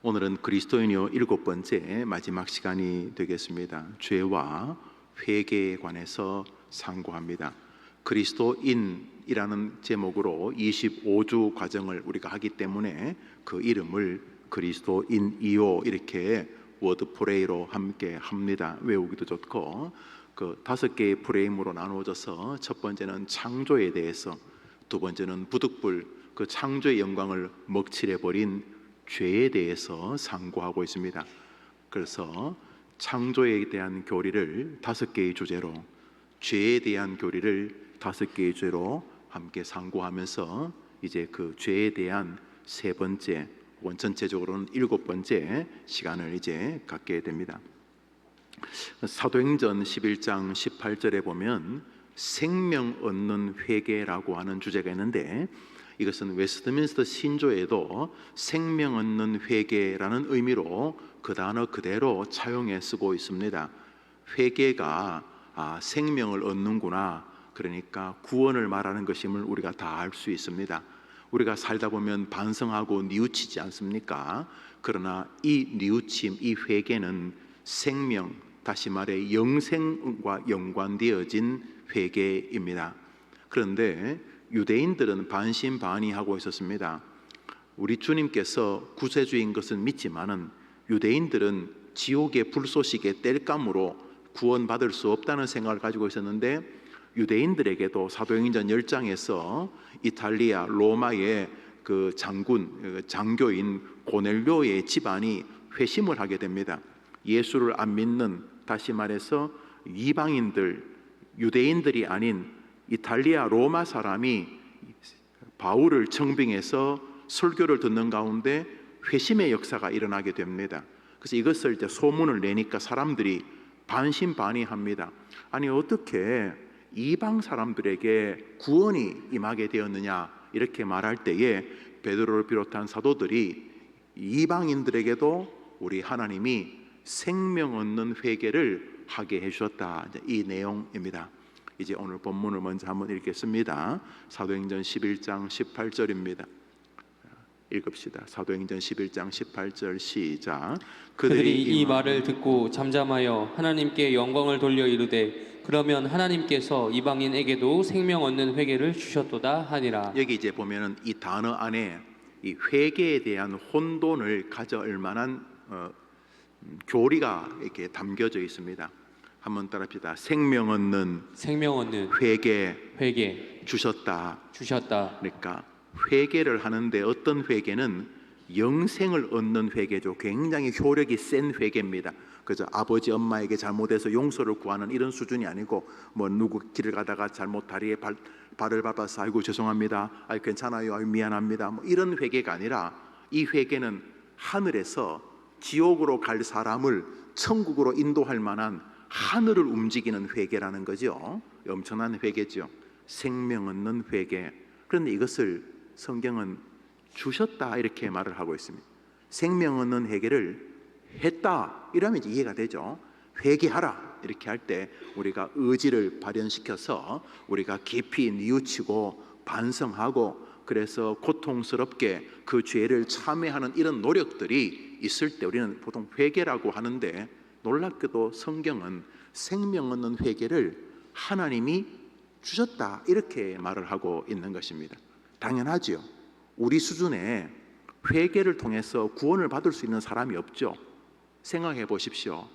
오늘은 그리스도인이요 7번째 마지막 시간이 되겠습니다. 죄와 회개에 관해서 상고합니다. 그리스도인이라는 제목으로 25주 과정을 우리가 하기 때문에 그 이름을 그리스도인이요 이렇게 워드프레이로 함께 합니다. 외우기도 좋고 그 5개의 프레임으로 나누어져서 첫 번째는 창조에 대해서, 두 번째는 부득불 그 창조의 영광을 먹칠해버린 죄에 대해서 상고하고 있습니다. 그래서 창조에 대한 교리를 5개의 주제로, 죄에 대한 교리를 5개의 주제로 함께 상고하면서 이제 그 죄에 대한 세 번째, 전체적으로는 7번째 시간을 이제 갖게 됩니다. 사도행전 11장 18절에 보면 생명 얻는 회개라고 하는 주제가 있는데, 이것은 웨스트민스터 신조에도 생명 얻는 회개라는 의미로 그 단어 그대로 차용해 쓰고 있습니다. 회개가 생명을 얻는구나, 그러니까 구원을 말하는 것임을 우리가 다 알 수 있습니다. 우리가 살다 보면 반성하고 뉘우치지 않습니까? 그러나 이 뉘우침, 이 회개는 생명, 다시 말해 영생과 연관되어진 회개입니다. 그런데 유대인들은 반신반의하고 있었습니다. 우리 주님께서 구세주인 것은 믿지만은 유대인들은 지옥의 불쏘시개 땔감으로 구원받을 수 없다는 생각을 가지고 있었는데, 유대인들에게도 사도행전 10장에서 이탈리아 로마의 그 장교인 고넬료의 집안이 회심을 하게 됩니다. 예수를 안 믿는, 다시 말해서 이방인들, 유대인들이 아닌 이탈리아 로마 사람이 바울을 청빙해서 설교를 듣는 가운데 회심의 역사가 일어나게 됩니다. 그래서 이것을 이제 소문을 내니까 사람들이 반신반의합니다. 아니 어떻게 이방 사람들에게 구원이 임하게 되었느냐 이렇게 말할 때에 베드로를 비롯한 사도들이 이방인들에게도 우리 하나님이 생명 얻는 회개를 하게 해주셨다, 이 내용입니다. 이제 오늘 본문을 먼저 한번 읽겠습니다. 사도행전 11장 18절입니다. 읽읍시다. 사도행전 11장 18절 시작. 그들이 이 말을 듣고 잠잠하여 하나님께 영광을 돌려 이르되 그러면 하나님께서 이방인에게도 생명 얻는 회개를 주셨도다 하니라. 여기 이제 보면은 이 단어 안에 이 회개에 대한 혼돈을 가져올 만한 교리가 이렇게 담겨져 있습니다. 한번 따라합시다. 생명 얻는 회개 주셨다. 그러니까 회개를 하는데 어떤 회개는 영생을 얻는 회개죠. 굉장히 효력이 센 회개입니다. 그죠? 아버지 엄마에게 잘못해서 용서를 구하는 이런 수준이 아니고, 뭐 누구 길을 가다가 잘못 다리에 발을 밟아서 아이고 죄송합니다, 아이 괜찮아요, 아이 미안합니다, 뭐 이런 회개가 아니라, 이 회개는 하늘에서 지옥으로 갈 사람을 천국으로 인도할 만한 하늘을 움직이는 회개라는 거죠. 엄청난 회개죠. 생명 얻는 회개. 그런데 이것을 성경은 주셨다 이렇게 말을 하고 있습니다. 생명 얻는 회개를 했다 이러면 이제 이해가 되죠. 회개하라 이렇게 할 때 우리가 의지를 발현시켜서 우리가 깊이 뉘우치고 반성하고, 그래서 고통스럽게 그 죄를 참회하는 이런 노력들이 있을 때 우리는 보통 회개라고 하는데, 놀랍게도 성경은 생명 얻는 회개를 하나님이 주셨다 이렇게 말을 하고 있는 것입니다. 당연하죠. 우리 수준에 회개를 통해서 구원을 받을 수 있는 사람이 없죠. 생각해 보십시오.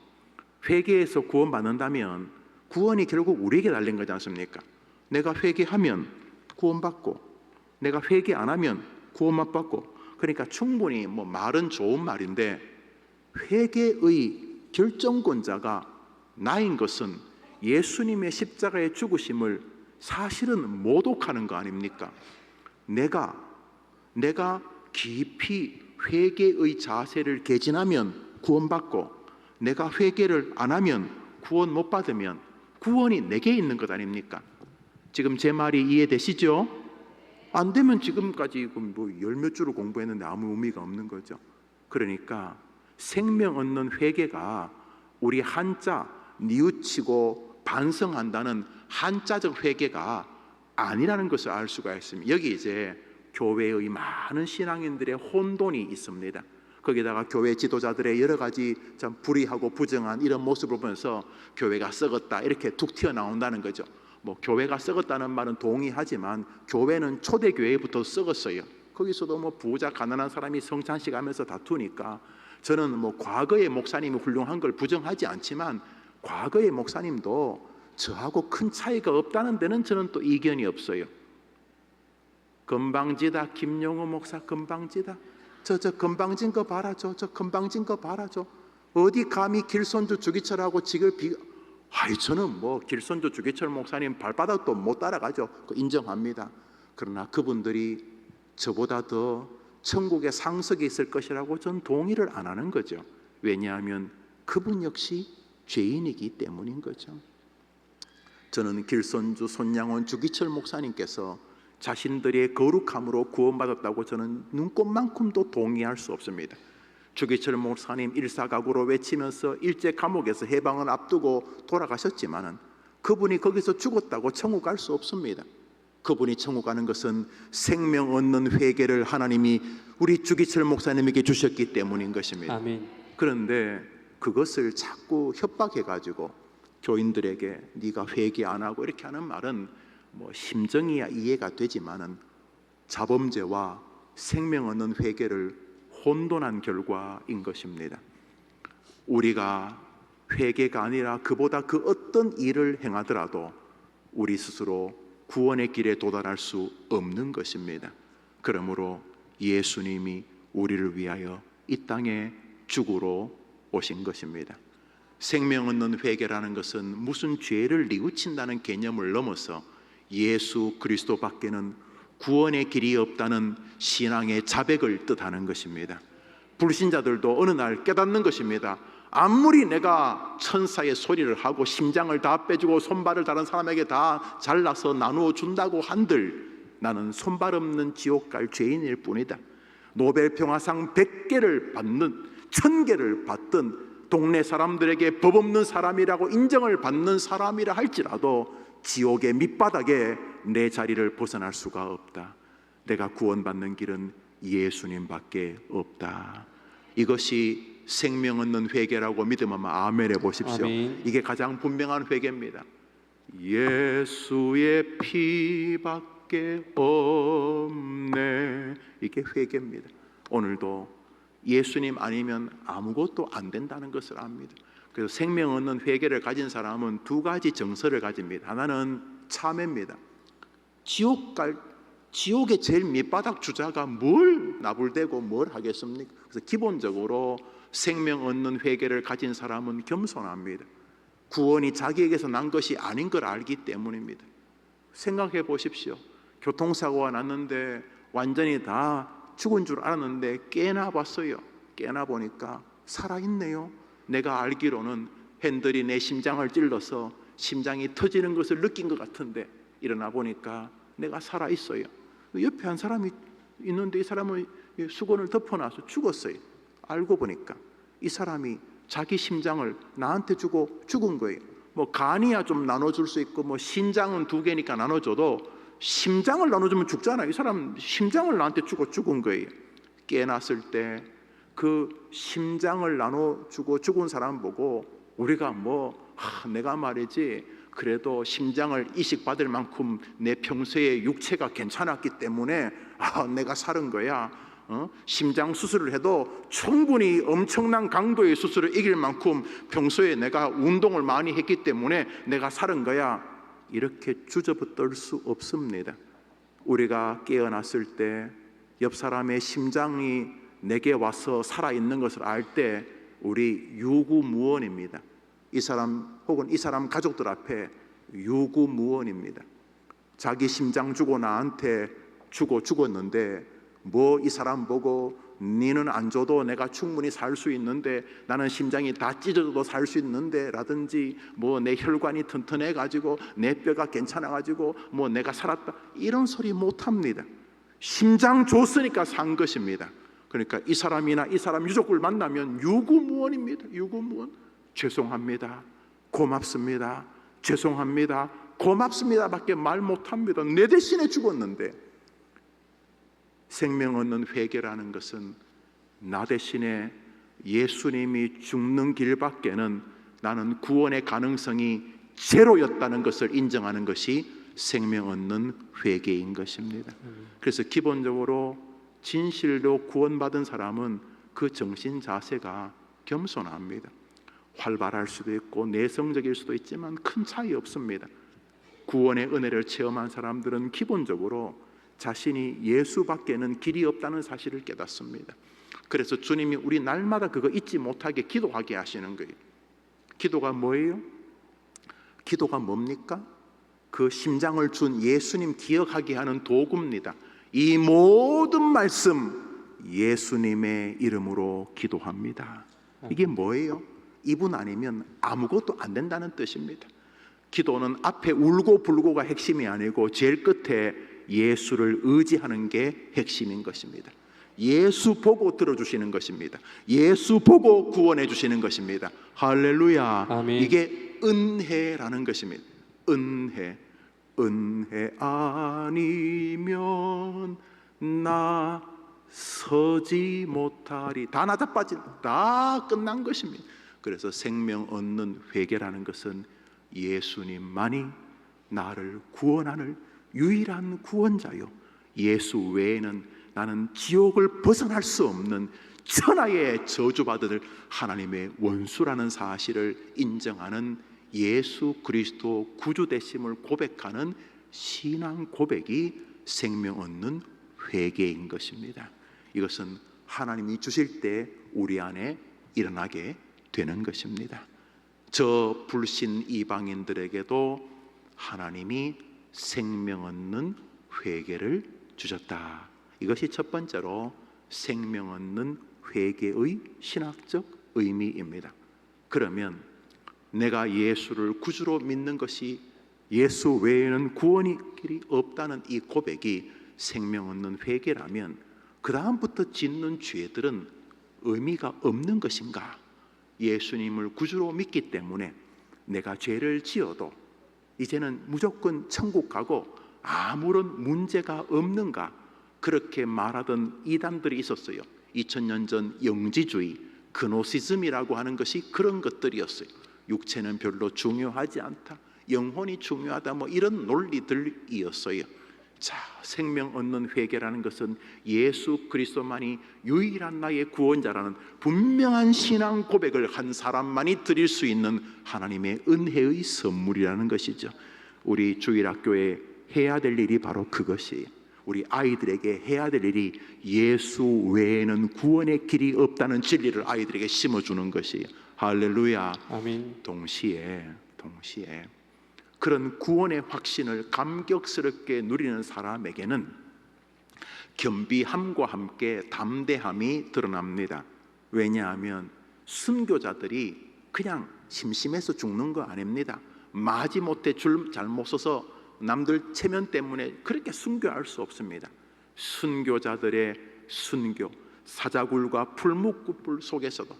회개해서 구원받는다면 구원이 결국 우리에게 달린 거지 않습니까? 내가 회개하면 구원받고, 내가 회개 안 하면 구원 못 받고. 그러니까 충분히 뭐 말은 좋은 말인데, 회개의 결정권자가 나인 것은 예수님의 십자가의 죽으심을 사실은 모독하는 거 아닙니까? 내가 깊이 회개의 자세를 개진하면 구원받고, 내가 회개를 안 하면 구원 못 받으면 구원이 내게 있는 것 아닙니까? 지금 제 말이 이해되시죠? 안 되면 지금까지 뭐 열 몇 주를 공부했는데 아무 의미가 없는 거죠. 그러니까 생명 얻는 회개가 우리 한자 뉘우치고 반성한다는 한자적 회개가 아니라는 것을 알 수가 있습니다. 여기 이제 교회의 많은 신앙인들의 혼돈이 있습니다. 거기다가 교회 지도자들의 여러 가지 참 불의하고 부정한 이런 모습을 보면서 교회가 썩었다 이렇게 툭 튀어나온다는 거죠. 뭐 교회가 썩었다는 말은 동의하지만 교회는 초대교회부터 썩었어요. 거기서도 뭐 부자 가난한 사람이 성찬식 하면서 다투니까, 저는 뭐 과거의 목사님이 훌륭한 걸 부정하지 않지만 과거의 목사님도 저하고 큰 차이가 없다는 데는 저는 또 이견이 없어요. 건방지다, 김용호 목사 건방지다. 저 건방진 거 봐라, 저 건방진 거 봐라, 저 어디 감히 길손주 주기철하고 저는 뭐 길손주 주기철 목사님 발바닥도 못 따라가죠. 인정합니다. 그러나 그분들이 저보다 더 천국의 상석에 있을 것이라고 저는 동의를 안 하는 거죠. 왜냐하면 그분 역시 죄인이기 때문인 거죠. 저는 길손주, 손양원, 주기철 목사님께서 자신들의 거룩함으로 구원받았다고 저는 눈꼽만큼도 동의할 수 없습니다. 주기철 목사님 일사각오로 외치면서 일제 감옥에서 해방을 앞두고 돌아가셨지만은 그분이 거기서 죽었다고 천국 갈 수 없습니다. 그분이 천국 가는 것은 생명 얻는 회개를 하나님이 우리 주기철 목사님에게 주셨기 때문인 것입니다. 아멘. 그런데 그것을 자꾸 협박해가지고 교인들에게 네가 회개 안 하고 이렇게 하는 말은 뭐 심정이야 이해가 되지만은 자범죄와 생명 얻는 회개를 혼돈한 결과인 것입니다. 우리가 회개가 아니라 그보다 그 어떤 일을 행하더라도 우리 스스로 구원의 길에 도달할 수 없는 것입니다. 그러므로 예수님이 우리를 위하여 이 땅에 죽으러 오신 것입니다. 생명 얻는 회개라는 것은 무슨 죄를 뉘우친다는 개념을 넘어서 예수 그리스도밖에는 구원의 길이 없다는 신앙의 자백을 뜻하는 것입니다. 불신자들도 어느 날 깨닫는 것입니다. 아무리 내가 천사의 소리를 하고 심장을 다 빼주고 손발을 다른 사람에게 다 잘라서 나누어 준다고 한들 나는 손발 없는 지옥 갈 죄인일 뿐이다. 노벨 평화상 100개를 받는 1000개를 받든 동네 사람들에게 법 없는 사람이라고 인정을 받는 사람이라 할지라도 지옥의 밑바닥에 내 자리를 벗어날 수가 없다. 내가 구원받는 길은 예수님밖에 없다. 이것이 생명 얻는 회개라고 믿으면 아멘 해보십시오. 아멘. 이게 가장 분명한 회개입니다. 예수의 피밖에 없네. 이게 회개입니다. 오늘도 예수님 아니면 아무것도 안 된다는 것을 압니다. 그래서 생명 얻는 회개를 가진 사람은 두 가지 정서를 가집니다. 하나는 참회입니다. 지옥의 제일 밑바닥 주자가 뭘 나불대고 뭘 하겠습니까? 그래서 기본적으로 생명 얻는 회개를 가진 사람은 겸손합니다. 구원이 자기에게서 난 것이 아닌 걸 알기 때문입니다. 생각해 보십시오. 교통사고가 났는데 완전히 다 죽은 줄 알았는데 깨나 봤어요. 깨나 보니까 살아있네요. 내가 알기로는 핸들이 내 심장을 찔러서 심장이 터지는 것을 느낀 것 같은데 일어나 보니까 내가 살아있어요. 옆에 한 사람이 있는데 이 사람은 수건을 덮어놔서 죽었어요. 알고 보니까 이 사람이 자기 심장을 나한테 주고 죽은 거예요. 뭐 간이야 좀 나눠줄 수 있고 뭐 신장은 2개니까 나눠줘도 심장을 나눠주면 죽잖아요. 이 사람 심장을 나한테 주고 죽은 거예요. 깨났을 때 그 심장을 나눠주고 죽은 사람 보고 우리가 내가 말이지 그래도 심장을 이식받을 만큼 내 평소에 육체가 괜찮았기 때문에 내가 살은 거야. 심장 수술을 해도 충분히 엄청난 강도의 수술을 이길 만큼 평소에 내가 운동을 많이 했기 때문에 내가 살은 거야. 이렇게 주저떨 수 없습니다. 우리가 깨어났을 때 옆 사람의 심장이 내게 와서 살아있는 것을 알 때 우리 유구무원입니다. 이 사람 혹은 이 사람 가족들 앞에 유구무원입니다. 자기 심장 주고 나한테 주고 죽었는데 뭐 이 사람 보고 니는 안 줘도 내가 충분히 살 수 있는데 나는 심장이 다 찢어져도 살 수 있는데 라든지 뭐 내 혈관이 튼튼해 가지고 내 뼈가 괜찮아 가지고 뭐 내가 살았다 이런 소리 못 합니다. 심장 줬으니까 산 것입니다. 그러니까 이 사람이나 이 사람 유족을 만나면 유구무원입니다. 유구무원. 죄송합니다. 고맙습니다. 죄송합니다. 고맙습니다 밖에 말 못합니다. 내 대신에 죽었는데 생명 얻는 회개라는 것은 나 대신에 예수님이 죽는 길밖에는 나는 구원의 가능성이 제로였다는 것을 인정하는 것이 생명 얻는 회개인 것입니다. 그래서 기본적으로 진실로 구원받은 사람은 그 정신 자세가 겸손합니다. 활발할 수도 있고 내성적일 수도 있지만 큰 차이 없습니다. 구원의 은혜를 체험한 사람들은 기본적으로 자신이 예수밖에는 길이 없다는 사실을 깨닫습니다. 그래서 주님이 우리 날마다 그거 잊지 못하게 기도하게 하시는 거예요. 기도가 뭐예요? 기도가 뭡니까? 그 심장을 준 예수님 기억하게 하는 도구입니다. 이 모든 말씀 예수님의 이름으로 기도합니다. 이게 뭐예요? 이분 아니면 아무것도 안 된다는 뜻입니다. 기도는 앞에 울고 불고가 핵심이 아니고 제일 끝에 예수를 의지하는 게 핵심인 것입니다. 예수 보고 들어주시는 것입니다. 예수 보고 구원해 주시는 것입니다. 할렐루야. 아멘. 이게 은혜라는 것입니다. 은혜. 은혜 아니면 나 서지 못하리. 다 나자빠진, 다 끝난 것입니다. 그래서 생명 얻는 회개라는 것은 예수님만이 나를 구원하는 유일한 구원자요, 예수 외에는 나는 지옥을 벗어날 수 없는 천하의 저주받을 하나님의 원수라는 사실을 인정하는 예수 그리스도 구주 되심을 고백하는 신앙 고백이 생명 얻는 회개인 것입니다. 이것은 하나님이 주실 때 우리 안에 일어나게 되는 것입니다. 저 불신 이방인들에게도 하나님이 생명 얻는 회개를 주셨다. 이것이 첫 번째로 생명 얻는 회개의 신학적 의미입니다. 그러면 내가 예수를 구주로 믿는 것이 예수 외에는 구원의 길이 없다는 이 고백이 생명 얻는 회개라면 그 다음부터 짓는 죄들은 의미가 없는 것인가? 예수님을 구주로 믿기 때문에 내가 죄를 지어도 이제는 무조건 천국 가고 아무런 문제가 없는가? 그렇게 말하던 이단들이 있었어요. 2000년 전 영지주의, 그노시즘이라고 하는 것이 그런 것들이었어요. 육체는 별로 중요하지 않다, 영혼이 중요하다, 뭐 이런 논리들이었어요. 자, 생명 얻는 회개라는 것은 예수 그리스도만이 유일한 나의 구원자라는 분명한 신앙 고백을 한 사람만이 드릴 수 있는 하나님의 은혜의 선물이라는 것이죠. 우리 주일학교에 해야 될 일이 바로 그것이에요. 우리 아이들에게 해야 될 일이 예수 외에는 구원의 길이 없다는 진리를 아이들에게 심어주는 것이에요. 할렐루야. 아멘. 동시에 그런 구원의 확신을 감격스럽게 누리는 사람에게는 겸비함과 함께 담대함이 드러납니다. 왜냐하면 순교자들이 그냥 심심해서 죽는 거 아닙니다. 마지못해 줄 잘못 써서 남들 체면 때문에 그렇게 순교할 수 없습니다. 순교자들의 순교, 사자굴과 풀무불 속에서도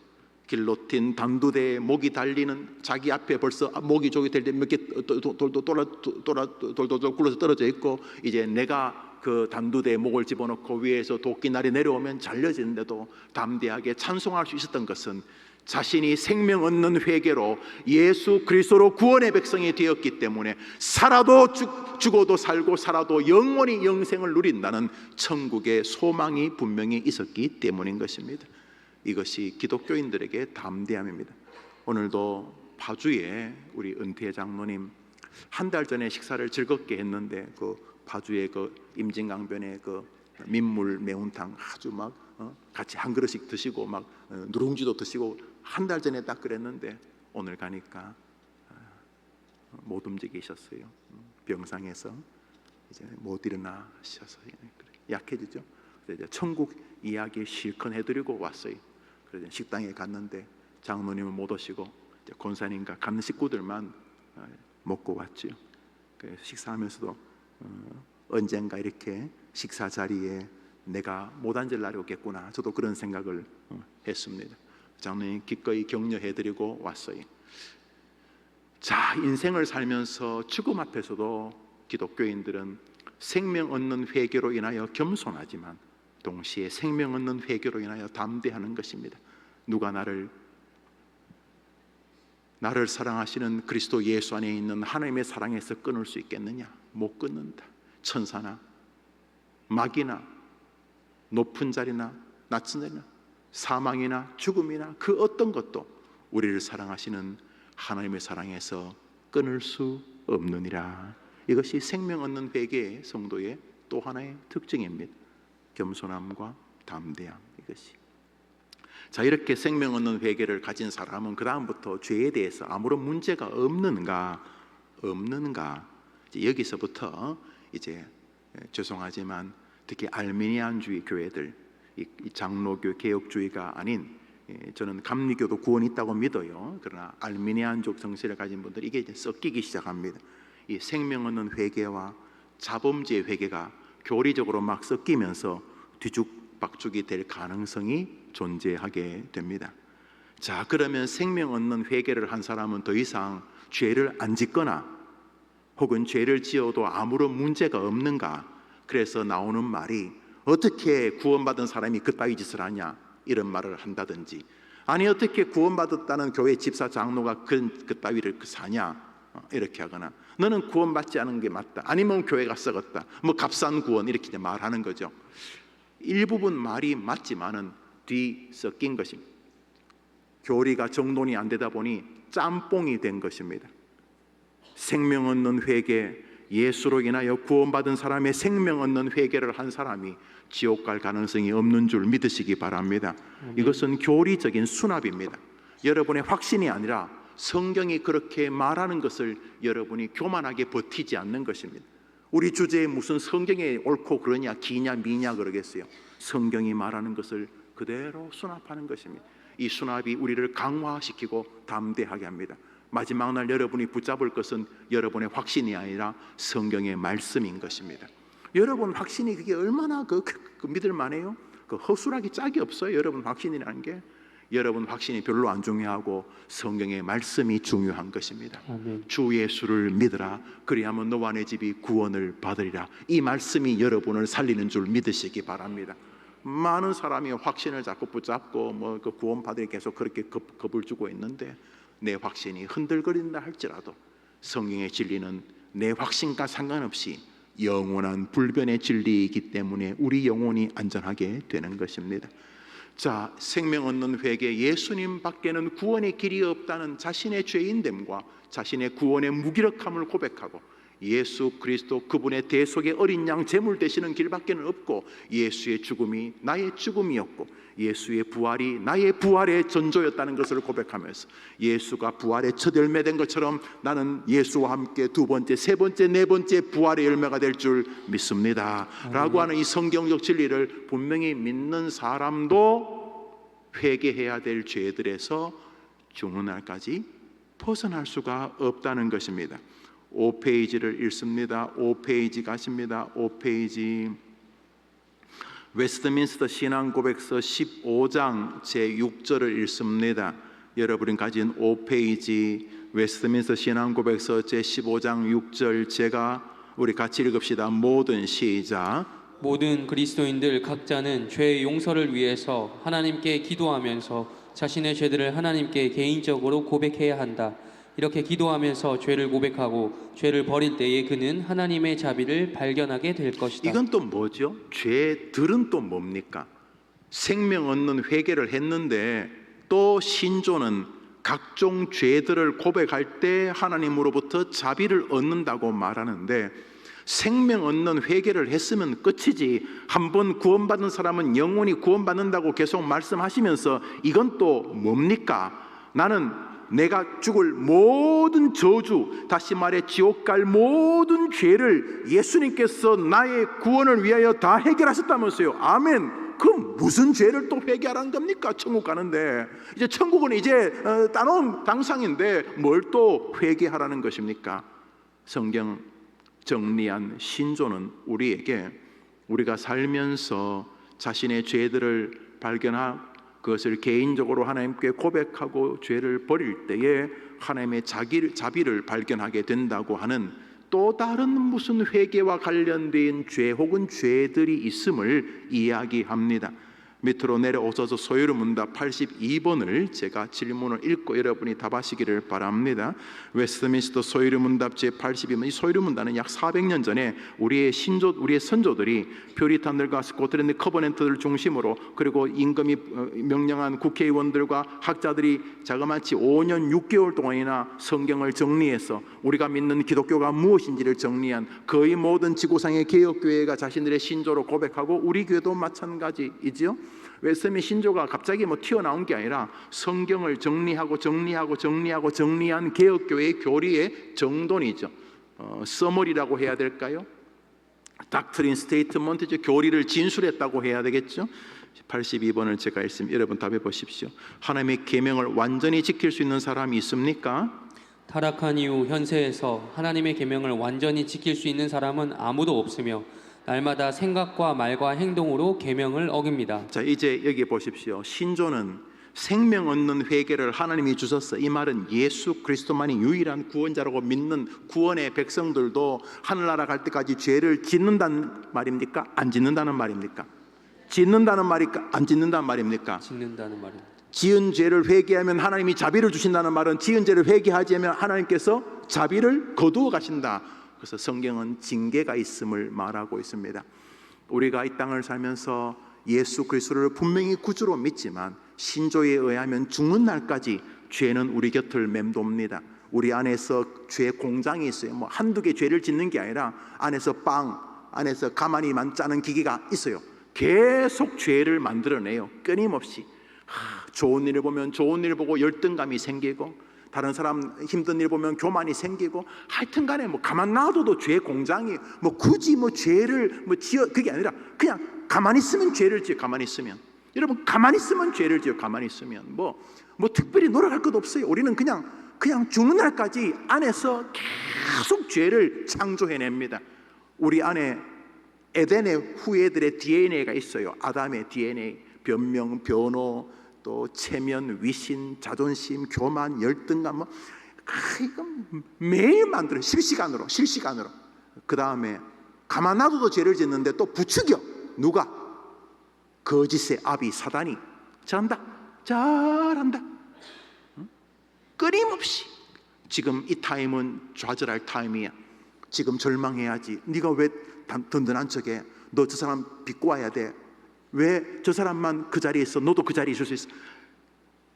길로틴 단두대에 목이 달리는, 자기 앞에 벌써 목이 저기 될 때 몇 개 돌돌 굴러서 떨어져 있고, 이제 내가 그 단두대에 목을 집어넣고 위에서 도끼날이 내려오면 잘려지는데도 담대하게 찬송할 수 있었던 것은 자신이 생명 얻는 회개로 예수 그리스도로 구원의 백성이 되었기 때문에 살아도 죽어도 살고 살아도 영원히 영생을 누린다는 천국의 소망이 분명히 있었기 때문인 것입니다. 이것이 기독교인들에게 담대함입니다. 오늘도 파주에 우리 은퇴 장로님 한 달 전에 식사를 즐겁게 했는데 그 파주의 그 임진강변의 그 민물 매운탕 아주 막 같이 한 그릇씩 드시고 막 누룽지도 드시고 한 달 전에 딱 그랬는데 오늘 가니까 못 움직이셨어요. 병상에서 이제 못 일어나셔서 약해지죠. 그래서 이제 천국 이야기 실컷 해드리고 왔어요. 그래서 식당에 갔는데 장로님은 못 오시고 이제 권사님과 간 식구들만 먹고 왔죠. 그래서 식사하면서도 언젠가 이렇게 식사 자리에 내가 못 앉을 날이 오겠구나, 저도 그런 생각을 했습니다. 장로님 기꺼이 격려해드리고 왔어요. 자, 인생을 살면서 죽음 앞에서도 기독교인들은 생명 얻는 회개로 인하여 겸손하지만 동시에 생명 얻는 회개로 인하여 담대하는 것입니다. 누가 나를 사랑하시는 그리스도 예수 안에 있는 하나님의 사랑에서 끊을 수 있겠느냐? 못 끊는다. 천사나 마귀나 높은 자리나 낮은 자리나 사망이나 죽음이나 그 어떤 것도 우리를 사랑하시는 하나님의 사랑에서 끊을 수 없느니라. 이것이 생명 얻는 회개의 성도의 또 하나의 특징입니다. 겸손함과 담대함. 이것이. 자, 이렇게 생명 얻는 회개를 가진 사람은 그 다음부터 죄에 대해서 아무런 문제가 없는가? 이제 여기서부터 이제 죄송하지만 특히 알미니안주의 교회들, 이 장로교 개혁주의가 아닌, 저는 감리교도 구원이 있다고 믿어요. 그러나 알미니안적 정신을 가진 분들 이게 이제 섞이기 시작합니다. 이 생명 얻는 회개와 자범죄 회개가 교리적으로 막 섞이면서 뒤죽박죽이 될 가능성이 존재하게 됩니다. 자, 그러면 생명 얻는 회개를 한 사람은 더 이상 죄를 안 짓거나 혹은 죄를 지어도 아무런 문제가 없는가? 그래서 나오는 말이 어떻게 구원받은 사람이 그따위 짓을 하냐? 이런 말을 한다든지, 아니 어떻게 구원받았다는 교회 집사 장로가 그따위를 사냐? 이렇게 하거나, 너는 구원받지 않은 게 맞다, 아니면 교회가 썩었다, 뭐 값싼 구원, 이렇게 이제 말하는 거죠. 일부분 말이 맞지만은 뒤섞인 것입니다. 교리가 정돈이 안 되다 보니 짬뽕이 된 것입니다. 생명 얻는 회개, 예수로 인하여 구원받은 사람의 생명 얻는 회개를 한 사람이 지옥 갈 가능성이 없는 줄 믿으시기 바랍니다. 이것은 교리적인 수납입니다. 여러분의 확신이 아니라 성경이 그렇게 말하는 것을 여러분이 교만하게 버티지 않는 것입니다. 우리 주제에 무슨 성경에 옳고 그러냐, 기냐 미냐 그러겠어요. 성경이 말하는 것을 그대로 수납하는 것입니다. 이 수납이 우리를 강화시키고 담대하게 합니다. 마지막 날 여러분이 붙잡을 것은 여러분의 확신이 아니라 성경의 말씀인 것입니다. 여러분 확신이 그게 얼마나 그 믿을 만해요? 그 허술하기 짝이 없어요. 여러분 확신이라는 게 여러분 확신이 별로 안 중요하고 성경의 말씀이 중요한 것입니다. 아멘. 주 예수를 믿으라, 그리하면 너와 내 집이 구원을 받으리라. 이 말씀이 여러분을 살리는 줄 믿으시기 바랍니다. 많은 사람이 확신을 자꾸 붙잡고 뭐 그 구원 받으리 계속 그렇게 겁을 주고 있는데, 내 확신이 흔들거린다 할지라도 성경의 진리는 내 확신과 상관없이 영원한 불변의 진리이기 때문에 우리 영혼이 안전하게 되는 것입니다. 자, 생명 얻는 회개, 예수님 밖에는 구원의 길이 없다는 자신의 죄인됨과 자신의 구원의 무기력함을 고백하고, 예수 그리스도 그분의 대속의 어린 양 제물 되시는 길밖에는 없고, 예수의 죽음이 나의 죽음이었고 예수의 부활이 나의 부활의 전조였다는 것을 고백하면서, 예수가 부활의 첫 열매된 것처럼 나는 예수와 함께 두 번째, 세 번째, 네 번째 부활의 열매가 될 줄 믿습니다 라고 하는 이 성경적 진리를 분명히 믿는 사람도 회개해야 될 죄들에서 죽는 날까지 벗어날 수가 없다는 것입니다. 5페이지를 읽습니다. 5페이지 가십니다. 5페이지 웨스트민스터 신앙고백서 15장 제6절을 읽습니다. 여러분이 가진 5페이지 웨스트민스터 신앙고백서 제15장 6절, 우리 같이 읽읍시다. 모든 시작. 모든 그리스도인들 각자는 죄의 용서를 위해서 하나님께 기도하면서 자신의 죄들을 하나님께 개인적으로 고백해야 한다. 이렇게 기도하면서 죄를 고백하고 죄를 버릴 때에 그는 하나님의 자비를 발견하게 될 것이다. 이건 또 뭐죠? 죄들은 또 뭡니까? 생명 얻는 회개를 했는데 또 신조는 각종 죄들을 고백할 때 하나님으로부터 자비를 얻는다고 말하는데, 생명 얻는 회개를 했으면 끝이지, 한번 구원받은 사람은 영원히 구원받는다고 계속 말씀하시면서 이건 또 뭡니까? 나는 내가 죽을 모든 저주, 다시 말해 지옥 갈 모든 죄를 예수님께서 나의 구원을 위하여 다 해결하셨다면서요. 아멘. 그럼 무슨 죄를 또 회개하라는 겁니까? 천국 가는데 이제 천국은 이제 따놓은 당상인데 뭘 또 회개하라는 것입니까? 성경 정리한 신조는 우리에게, 우리가 살면서 자신의 죄들을 발견하고 그것을 개인적으로 하나님께 고백하고 죄를 버릴 때에 하나님의 자비를 발견하게 된다고 하는 또 다른 무슨 회개와 관련된 죄 혹은 죄들이 있음을 이야기합니다. 밑으로 내려오셔서 소유의 문답 82번을 제가 질문을 읽고 여러분이 답하시기를 바랍니다. 웨스트민스터 소유의 문답 제82번. 이 소유의 문답은 약 400년 전에 우리의 선조들이 퓨리탄들과 스코틀랜드 커버넌트를 중심으로, 그리고 임금이 명령한 국회의원들과 학자들이 자그마치 5년 6개월 동안이나 성경을 정리해서 우리가 믿는 기독교가 무엇인지를 정리한 거의 모든 지구상의 개혁교회가 자신들의 신조로 고백하고, 우리 교회도 마찬가지이지요. 웨스민 신조가 갑자기 튀어나온 게 아니라 성경을 정리한 개혁교회의 교리의 정돈이죠. 서머리라고 해야 될까요? 닥트린 스테이트먼트죠. 교리를 진술했다고 해야 되겠죠. 82번을 제가 읽으면 여러분 답해 보십시오. 하나님의 계명을 완전히 지킬 수 있는 사람이 있습니까? 타락한 이후 현세에서 하나님의 계명을 완전히 지킬 수 있는 사람은 아무도 없으며 날마다 생각과 말과 행동으로 계명을 어깁니다. 자, 이제 여기 보십시오. 신조는 생명 얻는 회개를 하나님이 주셨어. 이 말은 예수 그리스도만이 유일한 구원자라고 믿는 구원의 백성들도 하늘나라 갈 때까지 죄를 짓는다는 말입니까? 안 짓는다는 말입니까? 짓는다는 말입니까? 안 짓는다는 말입니까? 짓는다는 말입니다. 지은 죄를 회개하면 하나님이 자비를 주신다는 말은 지은 죄를 회개하지 않으면 하나님께서 자비를 거두어 가신다. 그래서 성경은 징계가 있음을 말하고 있습니다. 우리가 이 땅을 살면서 예수 그리스도를 분명히 구주로 믿지만 신조에 의하면 죽는 날까지 죄는 우리 곁을 맴돕니다. 우리 안에서 죄 공장이 있어요. 한두 개 죄를 짓는 게 아니라 안에서 가만히만 짜는 기계가 있어요. 계속 죄를 만들어내요. 끊임없이. 좋은 일을 보면 좋은 일을 보고 열등감이 생기고, 다른 사람 힘든 일 보면 교만이 생기고, 하여튼간에 가만 놔둬도 죄 공장이 굳이 죄를 지어, 그게 아니라 그냥 가만히 있으면 죄를 지어. 가만히 있으면, 여러분, 가만히 있으면 죄를 지어. 가만히 있으면 특별히 노력할 것도 없어요. 우리는 그냥 죽는 날까지 안에서 계속 죄를 창조해냅니다. 우리 안에 에덴의 후예들의 DNA가 있어요. 아담의 DNA, 변명, 변호, 또 체면, 위신, 자존심, 교만, 열등감, 이거 매일 만들어. 실시간으로. 그 다음에 가만 놔둬도 죄를 짓는데 또 부추겨. 누가? 거짓의 아비 사단이. 잘한다. 끊임없이. 지금 이 타임은 좌절할 타임이야. 지금 절망해야지. 네가 왜 든든한 척해? 너 저 사람 빚고 와야 돼. 왜 저 사람만 그 자리에 있어? 너도 그 자리에 있을 수 있어.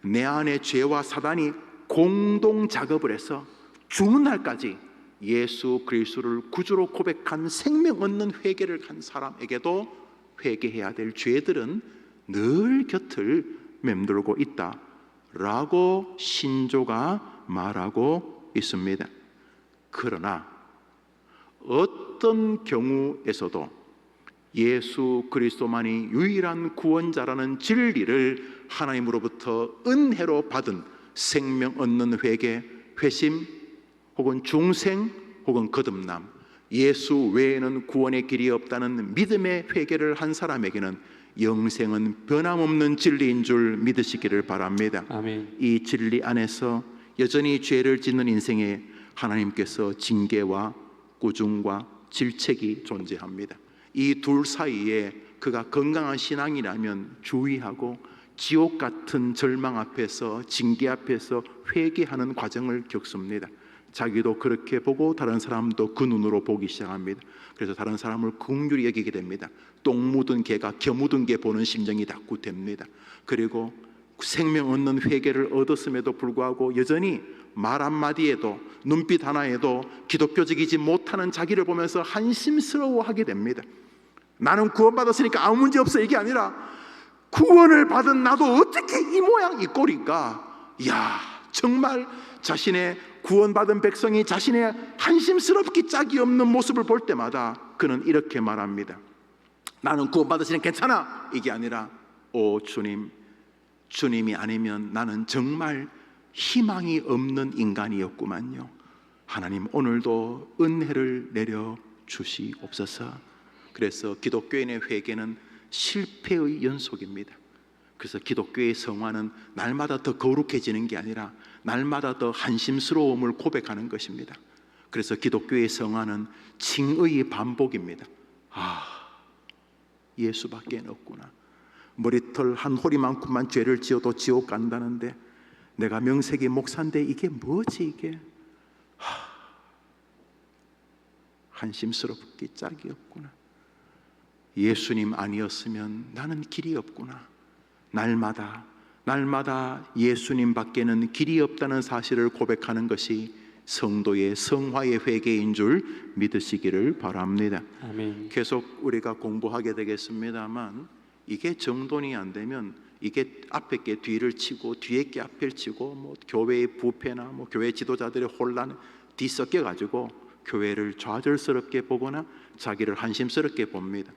내 안에 죄와 사단이 공동 작업을 해서 죽는 날까지 예수 그리스도를 구주로 고백한 생명 얻는 회개를 한 사람에게도 회개해야 될 죄들은 늘 곁을 맴돌고 있다라고 신조가 말하고 있습니다. 그러나 어떤 경우에서도 예수 그리스도만이 유일한 구원자라는 진리를 하나님으로부터 은혜로 받은 생명 얻는 회개, 회심 혹은 중생 혹은 거듭남, 예수 외에는 구원의 길이 없다는 믿음의 회개를 한 사람에게는 영생은 변함없는 진리인 줄 믿으시기를 바랍니다. 아멘. 이 진리 안에서 여전히 죄를 짓는 인생에 하나님께서 징계와 꾸중과 질책이 존재합니다. 이 둘 사이에 그가 건강한 신앙이라면 주의하고 지옥 같은 절망 앞에서, 징계 앞에서 회개하는 과정을 겪습니다. 자기도 그렇게 보고 다른 사람도 그 눈으로 보기 시작합니다. 그래서 다른 사람을 긍휼히 여기게 됩니다. 똥 묻은 개가 겨 묻은 개 보는 심정이 자꾸 됩니다. 그리고 생명 얻는 회개를 얻었음에도 불구하고 여전히 말 한마디에도 눈빛 하나에도 기독교적이지 못하는 자기를 보면서 한심스러워하게 됩니다. 나는 구원받았으니까 아무 문제 없어, 이게 아니라 구원을 받은 나도 어떻게 이 모양 이 꼴인가. 이야, 정말 자신의 구원받은 백성이 자신의 한심스럽기 짝이 없는 모습을 볼 때마다 그는 이렇게 말합니다. 나는 구원받았으니 괜찮아, 이게 아니라 오 주님, 주님이 아니면 나는 정말 희망이 없는 인간이었구만요. 하나님, 오늘도 은혜를 내려 주시옵소서. 그래서 기독교인의 회개는 실패의 연속입니다. 그래서 기독교의 성화는 날마다 더 거룩해지는 게 아니라 날마다 더 한심스러움을 고백하는 것입니다. 그래서 기독교의 성화는 칭의의 반복입니다. 예수밖에 없구나. 머리털 한 호리만큼만 죄를 지어도 지옥 간다는데 내가 명색이 목사인데 이게 뭐지 이게? 한심스럽기 짝이 없구나. 예수님 아니었으면 나는 길이 없구나. 날마다 예수님 밖에는 길이 없다는 사실을 고백하는 것이 성도의 성화의 회개인 줄 믿으시기를 바랍니다. 아멘. 계속 우리가 공부하게 되겠습니다만 이게 정돈이 안 되면 이게 앞에 게 뒤를 치고 뒤에 게 앞을 치고 뭐 교회의 부패나 뭐 교회 지도자들의 혼란 뒤섞여 가지고 교회를 좌절스럽게 보거나 자기를 한심스럽게 봅니다.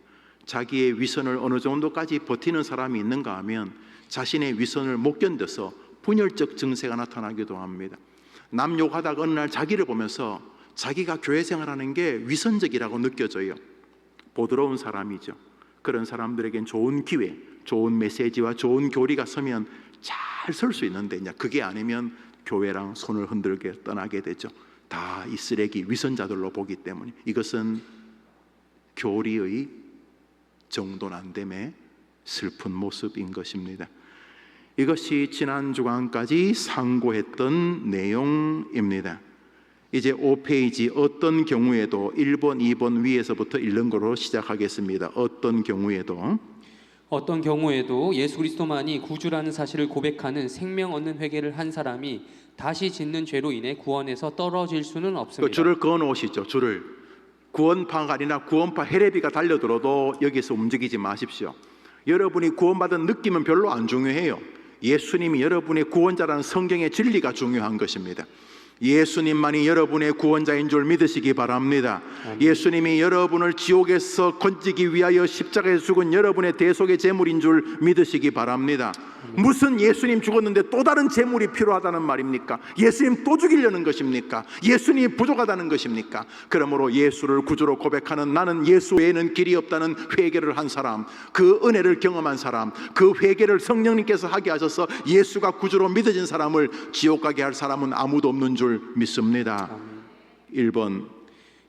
자기의 위선을 어느 정도까지 버티는 사람이 있는가 하면 자신의 위선을 못 견뎌서 분열적 증세가 나타나기도 합니다. 남 욕하다가 어느 날 자기를 보면서 자기가 교회 생활하는 게 위선적이라고 느껴져요. 보드러운 사람이죠. 그런 사람들에겐 좋은 기회, 좋은 메시지와 좋은 교리가 서면 잘 설 수 있는데 그게 아니면 교회랑 손을 흔들게 떠나게 되죠. 다 이 쓰레기 위선자들로 보기 때문에 이것은 교리의 정돈안됨의 슬픈 모습인 것입니다. 이것이 지난 주간까지 상고했던 내용입니다. 이제 5페이지 어떤 경우에도 1번, 2번 위에서부터 읽는 거로 시작하겠습니다. 어떤 경우에도 예수 그리스도만이 구주라는 사실을 고백하는 생명 얻는 회개를 한 사람이 다시 짓는 죄로 인해 구원에서 떨어질 수는 그 없습니다. 줄을 그어 놓으시죠. 줄을 구원파갈이나 구원파 헤레비가 달려들어도 여기서 움직이지 마십시오. 여러분이 구원받은 느낌은 별로 안 중요해요. 예수님이 여러분의 구원자라는 성경의 진리가 중요한 것입니다. 예수님만이 여러분의 구원자인 줄 믿으시기 바랍니다. 예수님이 여러분을 지옥에서 건지기 위하여 십자가에 죽은 여러분의 대속의 제물인 줄 믿으시기 바랍니다. 무슨 예수님 죽었는데 또 다른 제물이 필요하다는 말입니까? 예수님 또 죽이려는 것입니까? 예수님이 부족하다는 것입니까? 그러므로 예수를 구주로 고백하는 나는 예수 외에는 길이 없다는 회개를 한 사람, 그 은혜를 경험한 사람, 그 회개를 성령님께서 하게 하셔서 예수가 구주로 믿어진 사람을 지옥 가게 할 사람은 아무도 없는 줄 믿습니다. 1번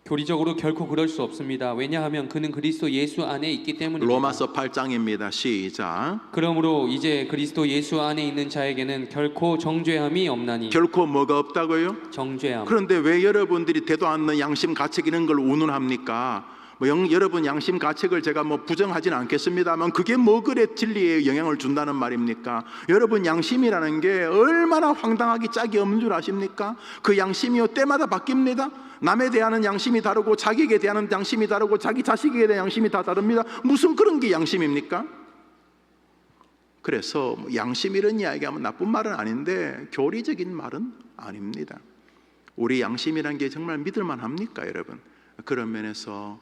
교리적으로 결코 그럴 수 없습니다. 왜냐하면 그는 그리스도 예수 안에 있기 때문입니다. 로마서 8장입니다. 시작. 그러므로 이제 그리스도 예수 안에 있는 자에게는 결코 정죄함이 없나니. 결코 뭐가 없다고요? 정죄함. 그런데 왜 여러분들이 되도 않는 양심 가책 이런 걸 운운합니까? 여러분 양심 가책을 제가 부정하지는 않겠습니다만 그게 그래 진리에 영향을 준다는 말입니까? 여러분 양심이라는 게 얼마나 황당하기 짝이 없는 줄 아십니까? 그 양심이요 때마다 바뀝니다. 남에 대한 양심이 다르고 자기에게 대한 양심이 다르고 자기 자식에게 대한 양심이 다 다릅니다. 무슨 그런 게 양심입니까? 그래서 양심 이런 이야기하면 나쁜 말은 아닌데 교리적인 말은 아닙니다. 우리 양심이란 게 정말 믿을만 합니까 여러분? 그런 면에서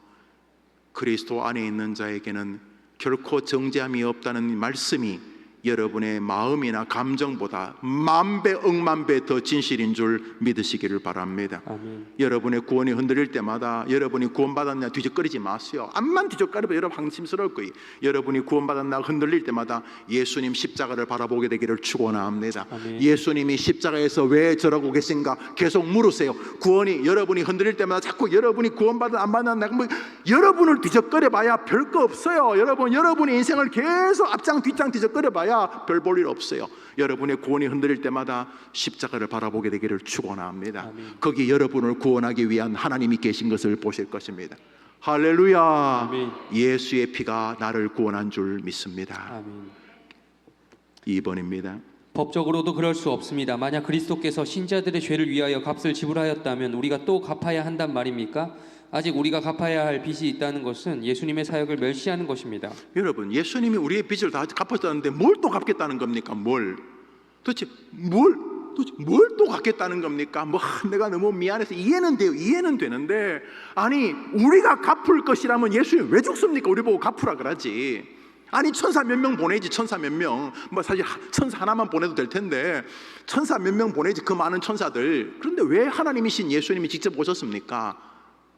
그리스도 안에 있는 자에게는 결코 정죄함이 없다는 말씀이 여러분의 마음이나 감정보다 만배 억만배 더 진실인 줄 믿으시기를 바랍니다. 아멘. 여러분의 구원이 흔들릴 때마다 여러분이 구원받았냐 뒤적거리지 마세요. 암만 뒤적거리면 여러분 한심스러울 거예요. 여러분이 구원받았나 흔들릴 때마다 예수님 십자가를 바라보게 되기를 축원합니다. 예수님이 십자가에서 왜 저러고 계신가 계속 물으세요. 구원이 여러분이 흔들릴 때마다 자꾸 여러분이 구원받은 안 받았나 여러분을 뒤적거려 봐야 별거 없어요. 여러분의 인생을 계속 앞장 뒷장 뒤적거려 봐야 별 볼 일 없어요. 여러분의 구원이 흔들릴 때마다 십자가를 바라보게 되기를 축원합니다. 거기 여러분을 구원하기 위한 하나님이 계신 것을 보실 것입니다. 할렐루야. 아멘. 예수의 피가 나를 구원한 줄 믿습니다. 아멘. 2번입니다. 법적으로도 그럴 수 없습니다. 만약 그리스도께서 신자들의 죄를 위하여 값을 지불하였다면 우리가 또 갚아야 한단 말입니까? 아직 우리가 갚아야 할 빚이 있다는 것은 예수님의 사역을 멸시하는 것입니다. 여러분 예수님이 우리의 빚을 다 갚았다는데 뭘 또 갚겠다는 겁니까? 도대체 뭘 또 갚겠다는 겁니까? 내가 너무 미안해서 이해는 돼요. 이해는 되는데 아니 우리가 갚을 것이라면 예수님 왜 죽습니까? 우리 보고 갚으라 그러지. 아니 천사 몇 명 보내지. 천사 몇 명 사실 천사 하나만 보내도 될 텐데 천사 몇 명 보내지 그 많은 천사들. 그런데 왜 하나님이신 예수님이 직접 오셨습니까?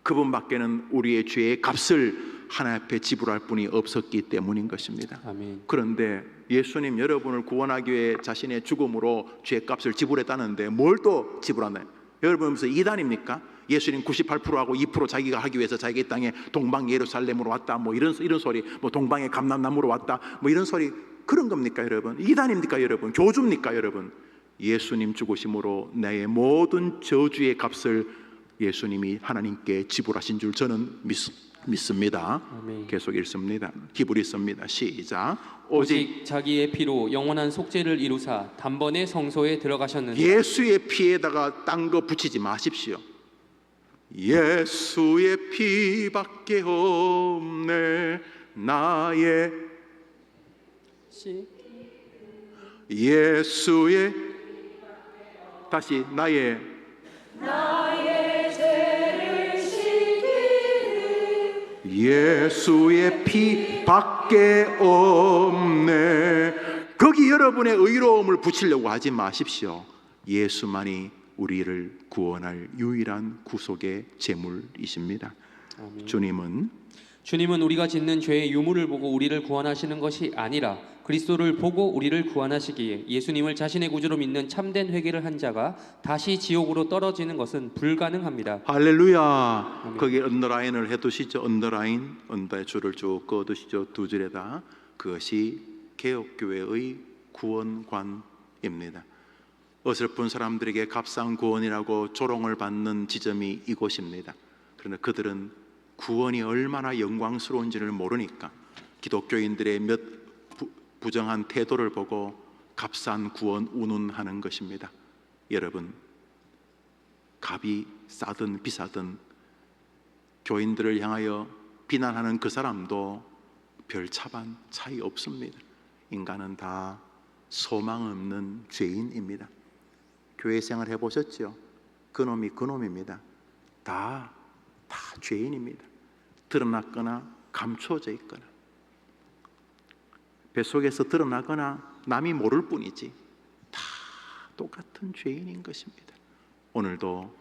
그분밖에는 우리의 죄의 값을 하나님 앞에 지불할 분이 없었기 때문인 것입니다. 아멘. 그런데 예수님 여러분을 구원하기 위해 자신의 죽음으로 죄값을 지불했다는데 뭘 또 지불하나요? 여러분 무슨 이단입니까? 예수님 98%하고 2% 자기가 하기 위해서 자기가 이 땅에 동방 예루살렘으로 왔다, 뭐 이런 소리, 뭐 동방의 감람나무로 왔다, 뭐 이런 소리, 그런 겁니까 여러분? 이단입니까 여러분? 교주입니까 여러분? 예수님 죽으심으로 나의 모든 저주의 값을 예수님이 하나님께 지불하신 줄 저는 믿습니다. 아멘. 계속 읽습니다. 히브리서입니다. 시작. 오직 자기의 피로 영원한 속죄를 이루사 단번에 성소에 들어가셨는데. 예수의 피에다가 딴 거 붙이지 마십시오. 예수의 피밖에 없네 나의 예수의 다시 나의 죄를 씻기는 예수의 피밖에 없네. 거기 여러분의 의로움을 붙이려고 하지 마십시오. 예수만이 우리를 구원할 유일한 구속의 제물이십니다. 아멘. 주님은 우리가 짓는 죄의 유무를 보고 우리를 구원하시는 것이 아니라 그리스도를 보고 우리를 구원하시기에 예수님을 자신의 구주로 믿는 참된 회개를 한 자가 다시 지옥으로 떨어지는 것은 불가능합니다. 할렐루야. 아멘. 거기 언더라인을 해두시죠. 언더라인, 언더의 줄을 쭉 그어두시죠. 두 줄에다. 그것이 개혁교회의 구원관입니다. 어설픈 사람들에게 값싼 구원이라고 조롱을 받는 지점이 이곳입니다. 그러나 그들은 구원이 얼마나 영광스러운지를 모르니까 기독교인들의 몇 부정한 태도를 보고 값싼 구원 운운하는 것입니다. 여러분, 값이 싸든 비싸든 교인들을 향하여 비난하는 그 사람도 별 차반 차이 없습니다. 인간은 다 소망 없는 죄인입니다. 교회 생활 해보셨죠? 그놈이 그놈입니다. 다 죄인입니다. 드러났거나 감춰져 있거나 뱃속에서 드러나거나 남이 모를 뿐이지 다 똑같은 죄인인 것입니다. 오늘도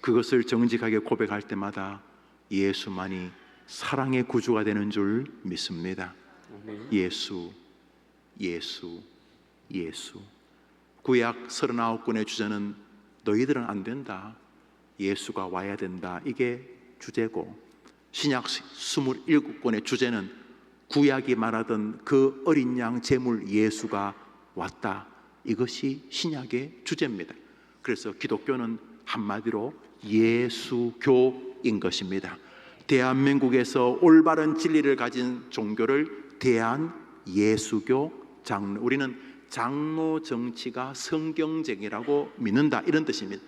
그것을 정직하게 고백할 때마다 예수만이 사랑의 구주가 되는 줄 믿습니다. 예수, 예수, 예수. 구약 39권의 주제는 너희들은 안 된다, 예수가 와야 된다, 이게 주제고, 신약 27권의 주제는 구약이 말하던 그 어린 양 제물 예수가 왔다, 이것이 신약의 주제입니다. 그래서 기독교는 한마디로 예수교인 것입니다. 대한민국에서 올바른 진리를 가진 종교를 대한예수교 장로, 우리는 장로 정치가 성경적이라고 믿는다, 이런 뜻입니다.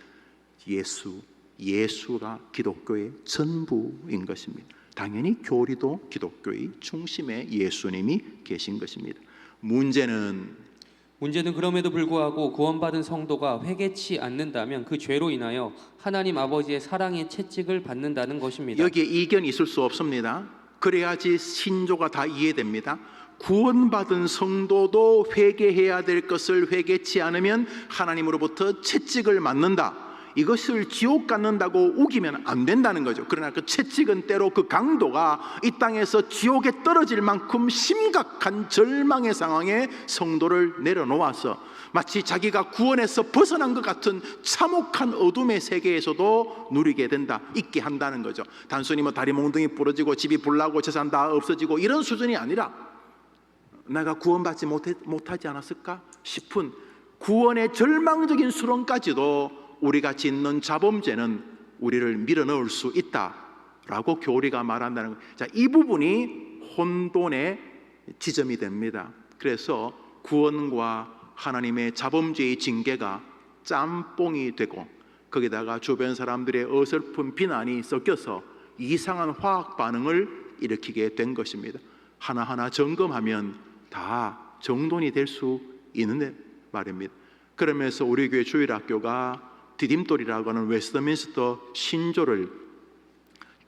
예수가 기독교의 전부인 것입니다. 당연히 교리도 기독교의 중심에 예수님이 계신 것입니다. 문제는 그럼에도 불구하고 구원받은 성도가 회개치 않는다면 그 죄로 인하여 하나님 아버지의 사랑의 채찍을 받는다는 것입니다. 여기에 이견이 있을 수 없습니다. 그래야지 신조가 다 이해됩니다. 구원받은 성도도 회개해야 될 것을 회개치 않으면 하나님으로부터 채찍을 맞는다, 이것을 지옥 갖는다고 우기면 안 된다는 거죠. 그러나 그 채찍은 때로 그 강도가 이 땅에서 지옥에 떨어질 만큼 심각한 절망의 상황에 성도를 내려놓아서 마치 자기가 구원에서 벗어난 것 같은 참혹한 어둠의 세계에서도 누리게 된다, 있게 한다는 거죠. 단순히 뭐 다리 몽둥이 부러지고 집이 불나고 재산 다 없어지고 이런 수준이 아니라 내가 구원받지 못하지 않았을까 싶은 구원의 절망적인 수렁까지도 우리가 짓는 자범죄는 우리를 밀어넣을 수 있다라고 교리가 말한다는 것. 자, 이 부분이 혼돈의 지점이 됩니다. 그래서 구원과 하나님의 자범죄의 징계가 짬뽕이 되고 거기다가 주변 사람들의 어설픈 비난이 섞여서 이상한 화학 반응을 일으키게 된 것입니다. 하나하나 점검하면 다 정돈이 될 수 있는 말입니다. 그러면서 우리 교회 주일학교가 디딤돌이라고 하는 웨스트민스터 신조를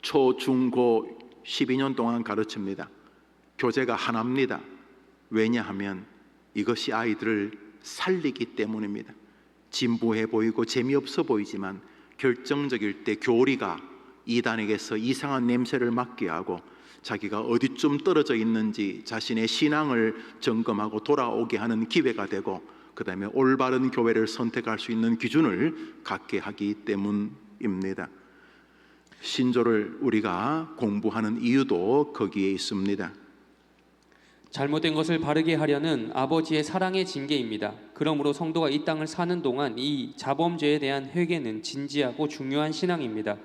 초, 중, 고 12년 동안 가르칩니다. 교재가 하나입니다. 왜냐하면 이것이 아이들을 살리기 때문입니다. 진부해 보이고 재미없어 보이지만 결정적일 때 교리가 이단에게서 이상한 냄새를 맡게 하고 자기가 어디쯤 떨어져 있는지 자신의 신앙을 점검하고 돌아오게 하는 기회가 되고, 그다음에 올바른 교회를 선택할 수 있는 기준을 갖게 하기 때문입니다. 신조를 우리가 공부하는 이유도 거기에 있습니다. 잘못된 것을 바르게 하려는 아버지의 사랑의 징계입니다. 그러므로 성도가 이 땅을 사는 동안 이 자범죄에 대한 회개는 진지하고 중요한 신앙입니다.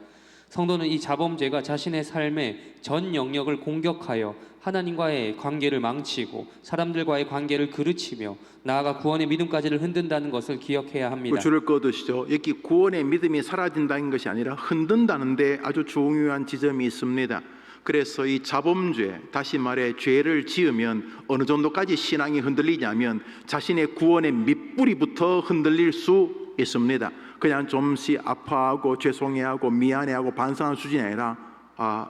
성도는 이 자범죄가 자신의 삶의 전 영역을 공격하여 하나님과의 관계를 망치고 사람들과의 관계를 그르치며 나아가 구원의 믿음까지를 흔든다는 것을 기억해야 합니다. 줄을 꺼두시죠. 여기 구원의 믿음이 사라진다는 것이 아니라 흔든다는데 아주 중요한 지점이 있습니다. 그래서 이 자범죄, 다시 말해 죄를 지으면 어느 정도까지 신앙이 흔들리냐면 자신의 구원의 밑뿌리부터 흔들릴 수 있습니다. 그냥 좀씩 아파하고 죄송해하고 미안해하고 반성하는 수준이 아니라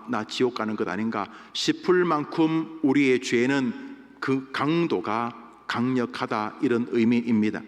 나 지옥 가는 것 아닌가 싶을 만큼 우리의 죄는 그 강도가 강력하다, 이런 의미입니다.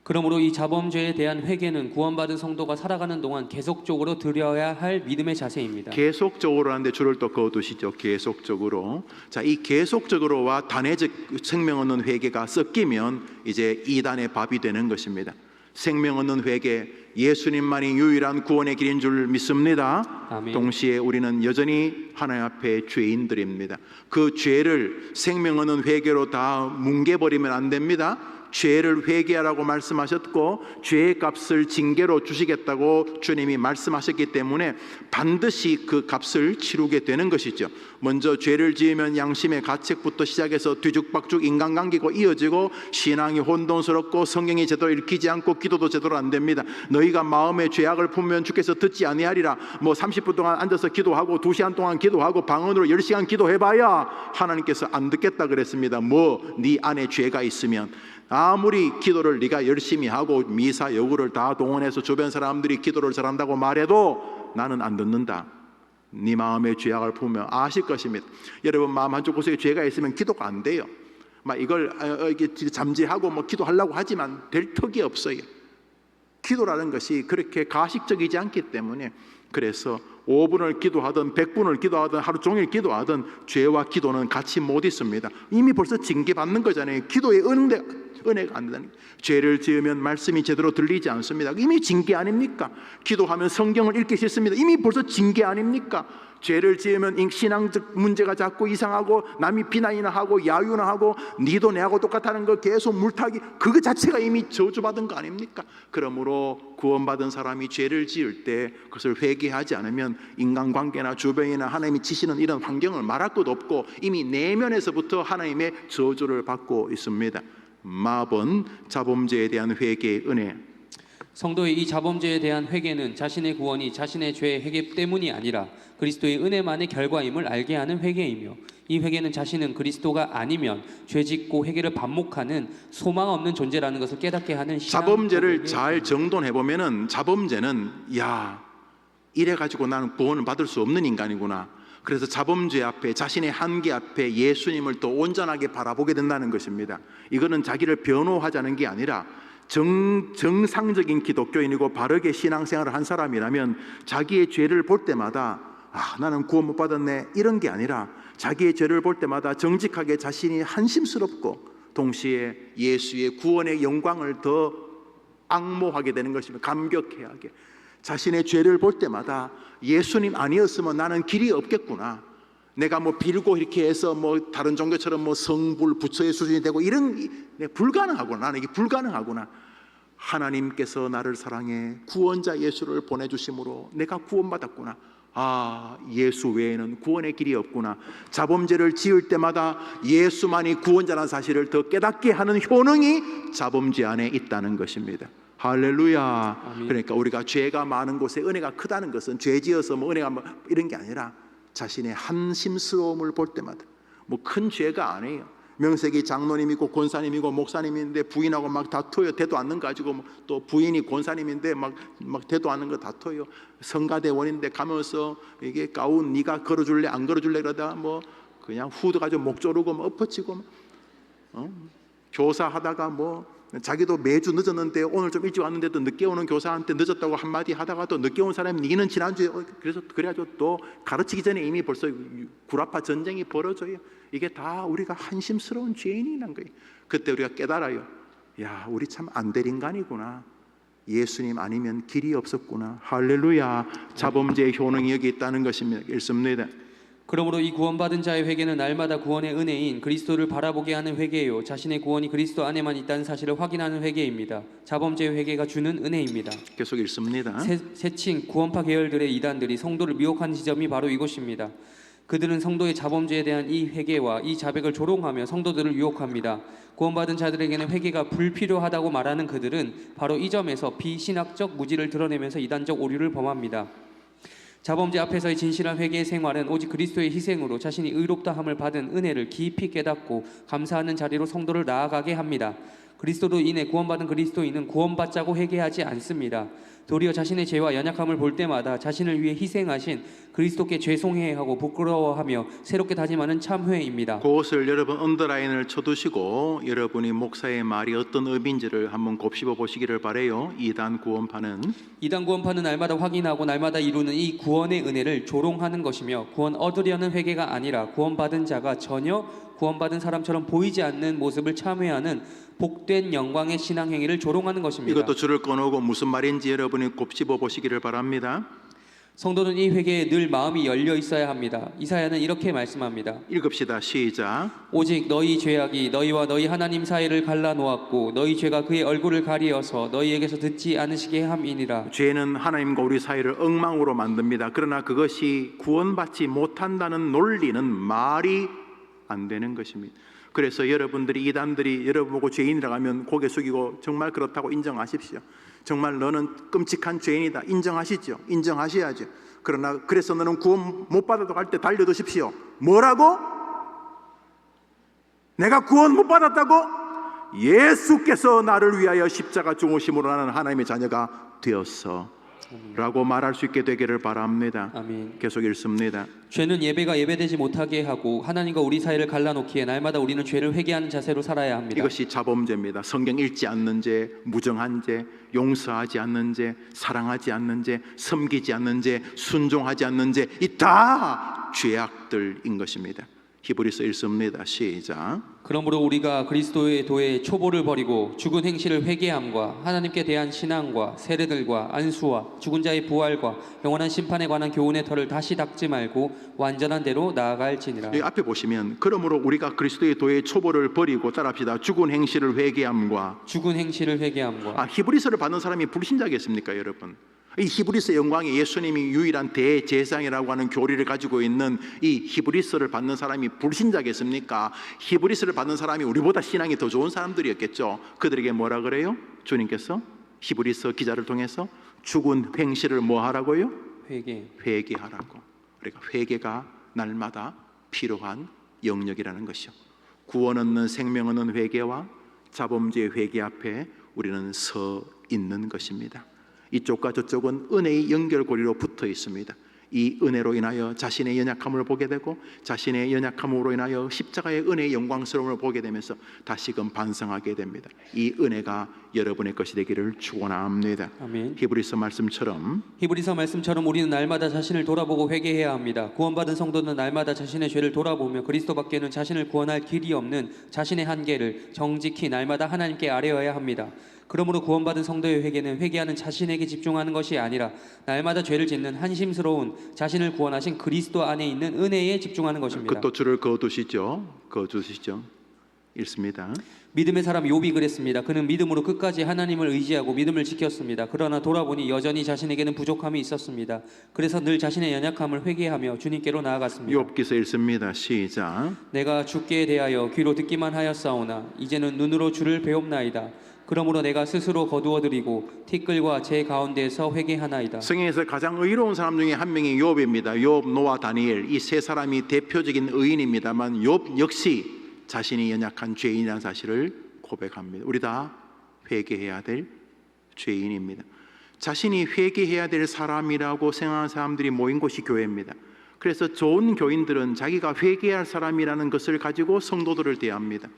그러므로 이 자범죄에 대한 회개는 구원받은 성도가 살아가는 동안 계속적으로 드려야 할 믿음의 자세입니다. 계속적으로 하는데 줄을 또 그어두시죠. 계속적으로. 자, 이 계속적으로와 단회적 생명 얻는 회개가 섞이면 이제 이단의 밥이 되는 것입니다. 생명 얻는 회개, 예수님만이 유일한 구원의 길인 줄 믿습니다. 아멘. 동시에 우리는 여전히 하나님 앞에 죄인들입니다. 그 죄를 생명 얻는 회개로 다 뭉개버리면 안 됩니다. 죄를 회개하라고 말씀하셨고 죄의 값을 징계로 주시겠다고 주님이 말씀하셨기 때문에 반드시 그 값을 치르게 되는 것이죠. 먼저 죄를 지으면 양심의 가책부터 시작해서 뒤죽박죽 인간관계가 이어지고 신앙이 혼돈스럽고 성경이 제대로 읽히지 않고 기도도 제대로 안 됩니다. 너희가 마음에 죄악을 품으면 주께서 듣지 아니하리라. 30분 동안 앉아서 기도하고 2시간 동안 기도하고 방언으로 10시간 기도해봐야 하나님께서 안 듣겠다 그랬습니다. 네 안에 죄가 있으면 아무리 기도를 네가 열심히 하고 미사 여구를 다 동원해서 주변 사람들이 기도를 잘한다고 말해도 나는 안 듣는다. 네 마음에 죄악을 품으면 아실 것입니다. 여러분 마음 한쪽 구석에 죄가 있으면 기도가 안 돼요. 이걸 잠재하고 기도하려고 하지만 될 턱이 없어요. 기도라는 것이 그렇게 가식적이지 않기 때문에, 그래서 5분을 기도하든 100분을 기도하든 하루 종일 기도하든 죄와 기도는 같이 못 있습니다. 이미 벌써 징계받는 거잖아요. 기도의 은혜가 안 된다는 거예요. 죄를 지으면 말씀이 제대로 들리지 않습니다. 이미 징계 아닙니까? 기도하면 성경을 읽기 싫습니다. 이미 벌써 징계 아닙니까? 죄를 지으면 신앙적 문제가 자꾸 이상하고 남이 비난이나 하고 야유나 하고 니도 내하고 똑같다는 거 계속 물타기, 그거 자체가 이미 저주받은 거 아닙니까? 그러므로 구원받은 사람이 죄를 지을 때 그것을 회개하지 않으면 인간관계나 주변이나 하나님이 치시는 이런 환경을 말할 것도 없고 이미 내면에서부터 하나님의 저주를 받고 있습니다. 마번 자범죄에 대한 회개의 은혜. 성도의 이 자범죄에 대한 회개는 자신의 구원이 자신의 죄의 회개 때문이 아니라 그리스도의 은혜만의 결과임을 알게 하는 회개이며, 이 회개는 자신은 그리스도가 아니면 죄짓고 회개를 반목하는 소망 없는 존재라는 것을 깨닫게 하는 자범죄를 잘 정돈해 보면은 자범죄는 이래 가지고 나는 구원을 받을 수 없는 인간이구나. 그래서 자범죄 앞에, 자신의 한계 앞에 예수님을 또 온전하게 바라보게 된다는 것입니다. 이거는 자기를 변호하자는 게 아니라 정상적인 기독교인이고 바르게 신앙생활을 한 사람이라면 자기의 죄를 볼 때마다 나는 구원 못 받았네, 이런 게 아니라 자기의 죄를 볼 때마다 정직하게 자신이 한심스럽고 동시에 예수의 구원의 영광을 더 앙모하게 되는 것입니다. 감격해야 하게. 자신의 죄를 볼 때마다 예수님 아니었으면 나는 길이 없겠구나. 내가 빌고 이렇게 해서 다른 종교처럼 성불 부처의 수준이 되고 이런 불가능하구나. 나는 이게 불가능하구나. 하나님께서 나를 사랑해 구원자 예수를 보내주심으로 내가 구원받았구나. 예수 외에는 구원의 길이 없구나. 자범죄를 지을 때마다 예수만이 구원자라는 사실을 더 깨닫게 하는 효능이 자범죄 안에 있다는 것입니다. 할렐루야. 아멘. 그러니까 우리가 죄가 많은 곳에 은혜가 크다는 것은 죄지어서 은혜가 이런 게 아니라 자신의 한심스러움을 볼 때마다 큰 죄가 아니에요. 명색이 장로님이고 권사님이고 목사님인데 부인하고 다투어요. 대도 않는 거 가지고 또 부인이 권사님인데 막 대도 않는 거 다투어요. 성가대원인데 가면서 이게 가운 네가 걸어줄래 안 걸어줄래 그러다 그냥 후드 가지고 목 조르고 엎어치고 교사하다가 자기도 매주 늦었는데 오늘 좀 일찍 왔는데도 늦게 오는 교사한테 늦었다고 한마디 하다가 또 늦게 온 사람이 니는 지난주에 그래가지고 또 가르치기 전에 이미 벌써 구라파 전쟁이 벌어져요. 이게 다 우리가 한심스러운 죄인이란 거예요. 그때 우리가 깨달아요. 야, 우리 참 안될 인간이구나. 예수님 아니면 길이 없었구나. 할렐루야. 자범죄의 효능이 여기 있다는 것입니다. 읽습니다. 그러므로 이 구원받은 자의 회개는 날마다 구원의 은혜인 그리스도를 바라보게 하는 회개요 자신의 구원이 그리스도 안에만 있다는 사실을 확인하는 회개입니다. 자범죄의 회개가 주는 은혜입니다. 계속 읽습니다. 세칭 구원파 계열들의 이단들이 성도를 미혹한 지점이 바로 이곳입니다. 그들은 성도의 자범죄에 대한 이 회개와 이 자백을 조롱하며 성도들을 유혹합니다. 구원받은 자들에게는 회개가 불필요하다고 말하는 그들은 바로 이 점에서 비신학적 무지를 드러내면서 이단적 오류를 범합니다. 자범죄 앞에서의 진실한 회개의 생활은 오직 그리스도의 희생으로 자신이 의롭다함을 받은 은혜를 깊이 깨닫고 감사하는 자리로 성도를 나아가게 합니다. 그리스도로 인해 구원받은 그리스도인은 구원받자고 회개하지 않습니다. 도리어 자신의 죄와 연약함을 볼 때마다 자신을 위해 희생하신 그리스도께 죄송해하고 부끄러워하며 새롭게 다짐하는 참회입니다. 그것을 여러분 언더라인을 쳐두시고 여러분이 목사의 말이 어떤 의미인지를 한번 곱씹어 보시기를 바래요. 이단 구원파는 날마다 확인하고 날마다 이루는 이 구원의 은혜를 조롱하는 것이며 구원 얻으려는 회개가 아니라 구원받은 자가 전혀 구원받은 사람처럼 보이지 않는 모습을 참회하는 복된 영광의 신앙행위를 조롱하는 것입니다. 이것도 줄을 꺼놓고 무슨 말인지 여러분이 곱씹어 보시기를 바랍니다. 성도는 이 회개에 늘 마음이 열려 있어야 합니다. 이사야는 이렇게 말씀합니다. 읽읍시다. 시작. 오직 너희 죄악이 너희와 너희 하나님 사이를 갈라놓았고 너희 죄가 그의 얼굴을 가리어서 너희에게서 듣지 않으시게 함이니라. 죄는 하나님과 우리 사이를 엉망으로 만듭니다. 그러나 그것이 구원받지 못한다는 논리는 말이 안 되는 것입니다. 그래서 여러분들이 이단들이 여러분 보고 죄인이라고 하면 고개 숙이고 정말 그렇다고 인정하십시오. 정말 너는 끔찍한 죄인이다 인정하시죠. 인정하셔야죠. 그러나 그래서 너는 구원 못 받아도 갈 때 달려드십시오. 뭐라고? 내가 구원 못 받았다고? 예수께서 나를 위하여 십자가 죽으심으로 나는 하나님의 자녀가 되었어 라고 말할 수 있게 되기를 바랍니다. 아멘. 계속 읽습니다. 죄는 예배가 예배되지 못하게 하고 하나님과 우리 사이를 갈라놓기에 날마다 우리는 죄를 회개하는 자세로 살아야 합니다. 이것이 자범죄입니다. 성경 읽지 않는 죄, 무정한 죄, 용서하지 않는 죄, 사랑하지 않는 죄, 섬기지 않는 죄, 순종하지 않는 죄, 이 다 죄악들인 것입니다. 히브리서 읽습니다. 시작. 그러므로 우리가 그리스도의 도에 초보를 버리고 죽은 행실을 회개함과 하나님께 대한 신앙과 세례들과 안수와 죽은 자의 부활과 영원한 심판에 관한 교훈의 털을 다시 닦지 말고 완전한 대로 나아갈지니라. 여기 앞에 보시면 그러므로 우리가 그리스도의 도의 초보를 버리고 따라합시다. 죽은 행실을 회개함과 죽은 행실을 회개함과 히브리서를 받는 사람이 불신자겠습니까, 여러분? 이 히브리서 영광에 예수님이 유일한 대제사장이라고 하는 교리를 가지고 있는 이 히브리서를 받는 사람이 불신자겠습니까? 히브리서를 받는 사람이 우리보다 신앙이 더 좋은 사람들이었겠죠. 그들에게 뭐라 그래요? 주님께서 히브리서 기자를 통해서 죽은 행실을 뭐 하라고요? 회개하라고. 그러니까 회개가 날마다 필요한 영역이라는 것이요. 구원 얻는 생명 얻는 회개와 자범죄의 회개 앞에 우리는 서 있는 것입니다. 이쪽과 저쪽은 은혜의 연결고리로 붙어 있습니다. 이 은혜로 인하여 자신의 연약함을 보게 되고 자신의 연약함으로 인하여 십자가의 은혜의 영광스러움을 보게 되면서 다시금 반성하게 됩니다. 이 은혜가 여러분의 것이 되기를 축원합니다. 아멘. 히브리서 말씀처럼 우리는 날마다 자신을 돌아보고 회개해야 합니다. 구원받은 성도는 날마다 자신의 죄를 돌아보며 그리스도밖에는 자신을 구원할 길이 없는 자신의 한계를 정직히 날마다 하나님께 아뢰어야 합니다. 그러므로 구원받은 성도의 회개는 회개하는 자신에게 집중하는 것이 아니라 날마다 죄를 짓는 한심스러운 자신을 구원하신 그리스도 안에 있는 은혜에 집중하는 것입니다. 그것도 줄을 그어두시죠. 읽습니다. 믿음의 사람 욥이 그랬습니다. 그는 믿음으로 끝까지 하나님을 의지하고 믿음을 지켰습니다. 그러나 돌아보니 여전히 자신에게는 부족함이 있었습니다. 그래서 늘 자신의 연약함을 회개하며 주님께로 나아갔습니다. 욥기서 읽습니다. 시작. 내가 주께 대하여 귀로 듣기만 하였사오나 이제는 눈으로 주를 배웁나이다. 그러므로 내가 스스로 거두어드리고 티끌과 제 가운데에서 회개하나이다. 성경에서 가장 의로운 사람 중에 한 명이 욥입니다. 욥, 노아, 다니엘 이 세 사람이 대표적인 의인입니다만 욥 역시 자신이 연약한 죄인이라는 사실을 고백합니다. 우리 다 회개해야 될 죄인입니다. 자신이 회개해야 될 사람이라고 생각하는 사람들이 모인 곳이 교회입니다. 그래서 좋은 교인들은 자기가 회개할 사람이라는 것을 가지고 성도들을 대합니다.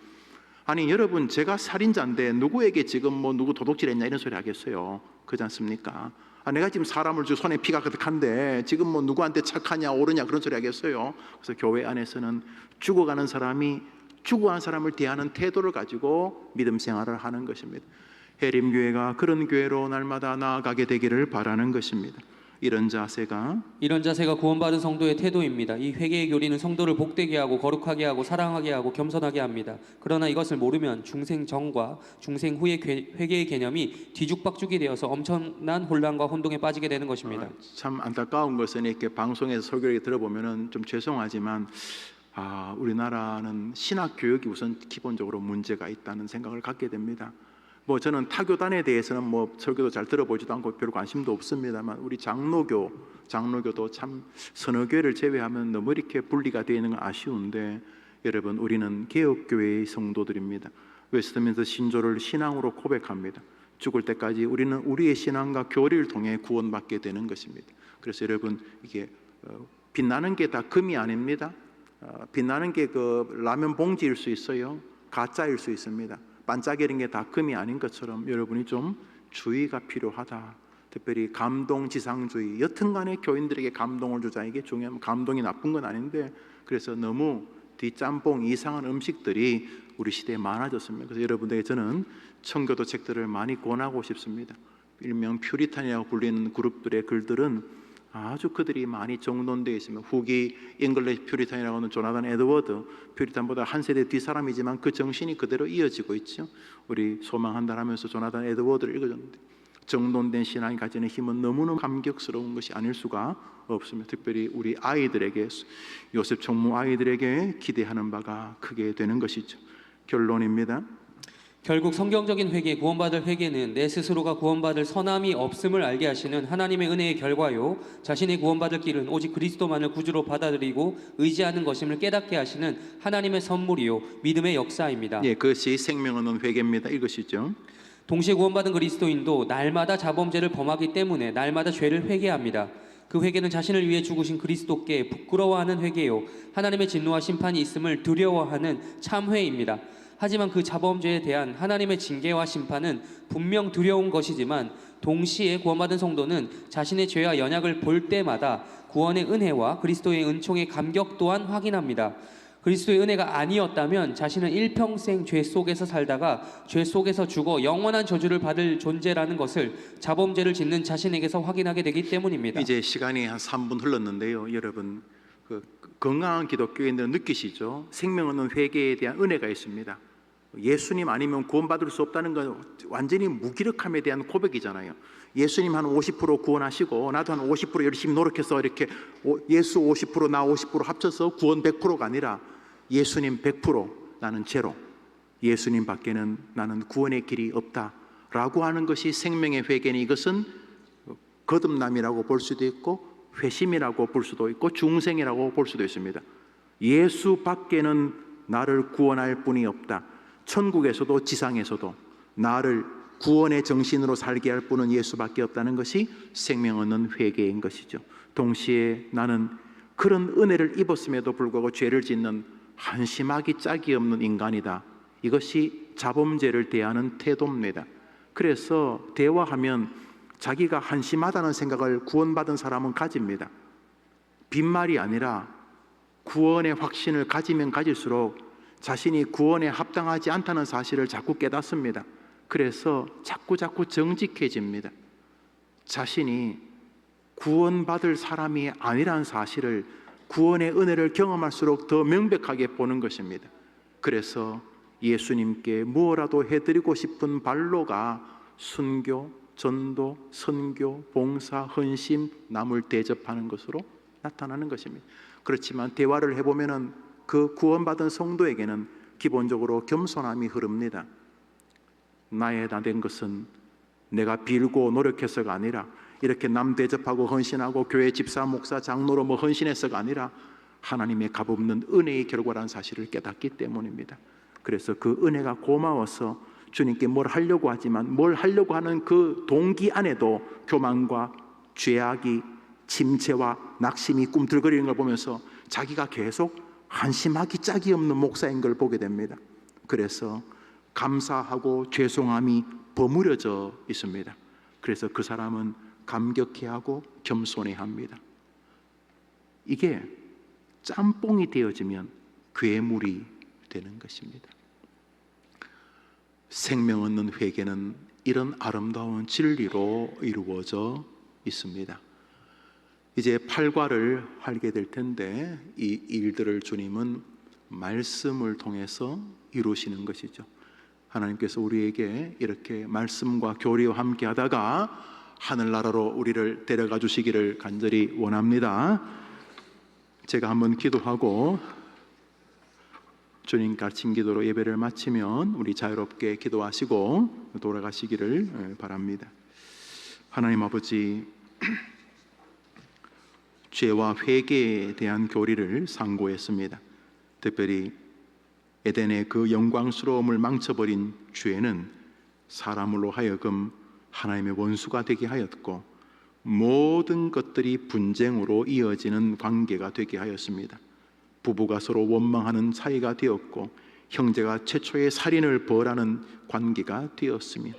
아니 여러분, 제가 살인자인데 누구에게 지금 누구 도둑질했냐 이런 소리 하겠어요? 그렇지 않습니까? 내가 지금 사람을 주고 손에 피가 가득한데 지금 누구한테 착하냐 옳으냐 그런 소리 하겠어요? 그래서 교회 안에서는 죽어가는 사람이 죽어간 사람을 대하는 태도를 가지고 믿음 생활을 하는 것입니다. 해림교회가 그런 교회로 날마다 나아가게 되기를 바라는 것입니다. 이런 자세가 구원받은 성도의 태도입니다. 이 회개의 교리는 성도를 복되게 하고 거룩하게 하고 사랑하게 하고 겸손하게 합니다. 그러나 이것을 모르면 중생 전과 중생 후의 회개의 개념이 뒤죽박죽이 되어서 엄청난 혼란과 혼동에 빠지게 되는 것입니다. 참 안타까운 것은 이렇게 방송에서 설교를 들어보면은 좀 죄송하지만 우리나라는 신학 교육이 우선 기본적으로 문제가 있다는 생각을 갖게 됩니다. 뭐 저는 타교단에 대해서는 뭐 설교도 잘 들어보지도 않고 별 관심도 없습니다만 우리 장로교도 참 서너 교회를 제외하면 너무 이렇게 분리가 되어 있는 건 아쉬운데, 여러분 우리는 개혁교회의 성도들입니다. 웨스트민스터 신조를 신앙으로 고백합니다. 죽을 때까지 우리는 우리의 신앙과 교리를 통해 구원받게 되는 것입니다. 그래서 여러분 이게 빛나는 게 다 금이 아닙니다. 빛나는 게 그 라면 봉지일 수 있어요. 가짜일 수 있습니다. 반짝이는 게 다 금이 아닌 것처럼 여러분이 좀 주의가 필요하다. 특별히 감동지상주의, 여튼간에 교인들에게 감동을 주자, 이게 중요한, 감동이 나쁜 건 아닌데 그래서 너무 뒷짬뽕 이상한 음식들이 우리 시대에 많아졌습니다. 그래서 여러분들에게 저는 청교도 책들을 많이 권하고 싶습니다. 일명 퓨리탄이라고 불리는 그룹들의 글들은 아주 그들이 많이 정돈되어 있습니다. 후기 잉글리시 퓨리탄이라고 하는 조나단 에드워드, 퓨리탄보다 한 세대 뒤 사람이지만 그 정신이 그대로 이어지고 있죠. 우리 소망한다 하면서 조나단 에드워드를 읽어줬는데 정돈된 신앙이 가지는 힘은 너무너무 감격스러운 것이 아닐 수가 없습니다. 특별히 우리 아이들에게, 요셉 총무 아이들에게 기대하는 바가 크게 되는 것이죠. 결론입니다. 결국 성경적인 회개, 구원받을 회개는 내 스스로가 구원받을 선함이 없음을 알게 하시는 하나님의 은혜의 결과요, 자신의 구원받을 길은 오직 그리스도만을 구주로 받아들이고 의지하는 것임을 깨닫게 하시는 하나님의 선물이요 믿음의 역사입니다. 예, 그것이 생명 얻는 회개입니다. 이것이죠. 동시에 구원받은 그리스도인도 날마다 자범죄를 범하기 때문에 날마다 죄를 회개합니다. 그 회개는 자신을 위해 죽으신 그리스도께 부끄러워하는 회개요, 하나님의 진노와 심판이 있음을 두려워하는 참회입니다. 하지만 그 자범죄에 대한 하나님의 징계와 심판은 분명 두려운 것이지만 동시에 구원받은 성도는 자신의 죄와 연약을 볼 때마다 구원의 은혜와 그리스도의 은총의 감격 또한 확인합니다. 그리스도의 은혜가 아니었다면 자신은 일평생 죄 속에서 살다가 죄 속에서 죽어 영원한 저주를 받을 존재라는 것을 자범죄를 짓는 자신에게서 확인하게 되기 때문입니다. 이제 시간이 한 3분 흘렀는데요. 여러분 건강한 기독교인들은 느끼시죠? 생명 얻는 회개에 대한 은혜가 있습니다. 예수님 아니면 구원받을 수 없다는 건 완전히 무기력함에 대한 고백이잖아요. 예수님 한 50% 구원하시고 나도 한 50% 열심히 노력해서 이렇게 예수 50% 나 50% 합쳐서 구원 100%가 아니라 예수님 100% 나는 제로, 예수님 밖에는 나는 구원의 길이 없다라고 하는 것이 생명의 회개니, 이것은 거듭남이라고 볼 수도 있고 회심이라고 볼 수도 있고 중생이라고 볼 수도 있습니다. 예수 밖에는 나를 구원할 분이 없다. 천국에서도 지상에서도 나를 구원의 정신으로 살게 할 분은 예수밖에 없다는 것이 생명 얻는 회개인 것이죠. 동시에 나는 그런 은혜를 입었음에도 불구하고 죄를 짓는 한심하기 짝이 없는 인간이다. 이것이 자범죄를 대하는 태도입니다. 그래서 대화하면 자기가 한심하다는 생각을 구원받은 사람은 가집니다. 빈말이 아니라 구원의 확신을 가지면 가질수록 자신이 구원에 합당하지 않다는 사실을 자꾸 깨닫습니다. 그래서 자꾸 정직해집니다. 자신이 구원받을 사람이 아니라는 사실을, 구원의 은혜를 경험할수록 더 명백하게 보는 것입니다. 그래서 예수님께 무엇라도 해드리고 싶은 발로가 순교, 전도, 선교, 봉사, 헌신, 남을 대접하는 것으로 나타나는 것입니다. 그렇지만 대화를 해보면은 그 구원받은 성도에게는 기본적으로 겸손함이 흐릅니다. 나의 다 된 것은 내가 빌고 노력해서가 아니라, 이렇게 남 대접하고 헌신하고 교회 집사, 목사, 장로로 뭐 헌신해서가 아니라 하나님의 값없는 은혜의 결과라는 사실을 깨닫기 때문입니다. 그래서 그 은혜가 고마워서 주님께 뭘 하려고 하지만 뭘 하려고 하는 그 동기 안에도 교만과 죄악이, 침체와 낙심이 꿈틀거리는 걸 보면서 자기가 계속 한심하기 짝이 없는 목사인 걸 보게 됩니다. 그래서 감사하고 죄송함이 버무려져 있습니다. 그래서 그 사람은 감격해하고 겸손해합니다. 이게 짬뽕이 되어지면 괴물이 되는 것입니다. 생명 얻는 회개는 이런 아름다운 진리로 이루어져 있습니다. 이제 팔과를 하게 될 텐데 이 일들을 주님은 말씀을 통해서 이루시는 것이죠. 하나님께서 우리에게 이렇게 말씀과 교리와 함께 하다가 하늘나라로 우리를 데려가 주시기를 간절히 원합니다. 제가 한번 기도하고 주님 가르친 기도로 예배를 마치면 우리 자유롭게 기도하시고 돌아가시기를 바랍니다. 하나님 아버지, 죄와 회개에 대한 교리를 상고했습니다. 특별히 에덴의 그 영광스러움을 망쳐버린 죄는 사람으로 하여금 하나님의 원수가 되게 하였고 모든 것들이 분쟁으로 이어지는 관계가 되게 하였습니다. 부부가 서로 원망하는 사이가 되었고 형제가 최초의 살인을 벌하는 관계가 되었으며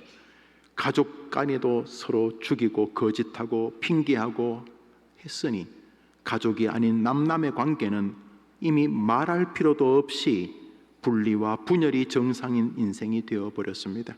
가족 간에도 서로 죽이고 거짓하고 핑계하고 했으니 가족이 아닌 남남의 관계는 이미 말할 필요도 없이 분리와 분열이 정상인 인생이 되어버렸습니다.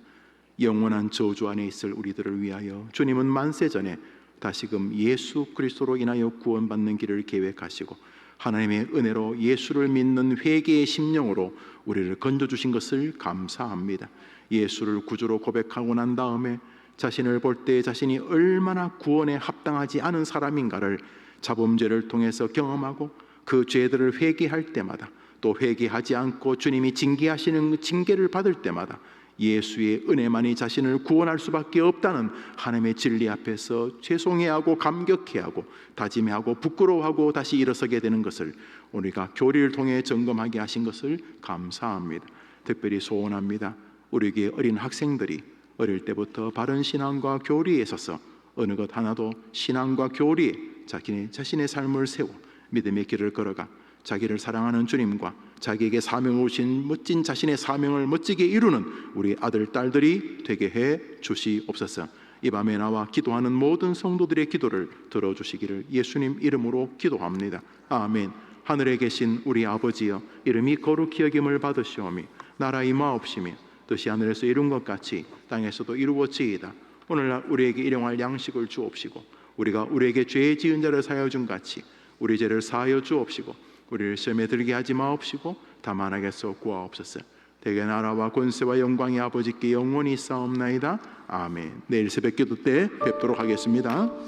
영원한 저주 안에 있을 우리들을 위하여 주님은 만세전에 다시금 예수 그리스도로 인하여 구원받는 길을 계획하시고 하나님의 은혜로 예수를 믿는 회개의 심령으로 우리를 건져주신 것을 감사합니다. 예수를 구주로 고백하고 난 다음에 자신을 볼 때 자신이 얼마나 구원에 합당하지 않은 사람인가를 자범죄를 통해서 경험하고 그 죄들을 회개할 때마다 또 회개하지 않고 주님이 징계하시는 징계를 받을 때마다 예수의 은혜만이 자신을 구원할 수밖에 없다는 하나님의 진리 앞에서 죄송해하고 감격해하고 다짐해하고 부끄러워하고 다시 일어서게 되는 것을 우리가 교리를 통해 점검하게 하신 것을 감사합니다. 특별히 소원합니다. 우리에게 어린 학생들이 어릴 때부터 바른 신앙과 교리에 있어서 어느 것 하나도 신앙과 교리에 자신의 삶을 세워 믿음의 길을 걸어가 자기를 사랑하는 주님과 자기에게 사명을 오신 멋진 자신의 사명을 멋지게 이루는 우리 아들, 딸들이 되게 해 주시옵소서. 이 밤에 나와 기도하는 모든 성도들의 기도를 들어주시기를 예수님 이름으로 기도합니다. 아멘. 하늘에 계신 우리 아버지여, 이름이 거룩히 여김을 받으시오며 나라 임하옵시며 뜻이 하늘에서 이룬 것 같이 땅에서도 이루어지이다. 오늘날 우리에게 일용할 양식을 주옵시고 우리가 우리에게 죄 지은 자를 사하여 준 같이 우리 죄를 사하여 주옵시고 우리를 시험에 들게 하지 마옵시고 다만 악에서 구하옵소서. 대개 나라와 권세와 영광이 아버지께 영원히 있사옵나이다. 아멘. 내일 새벽 기도 때 뵙도록 하겠습니다.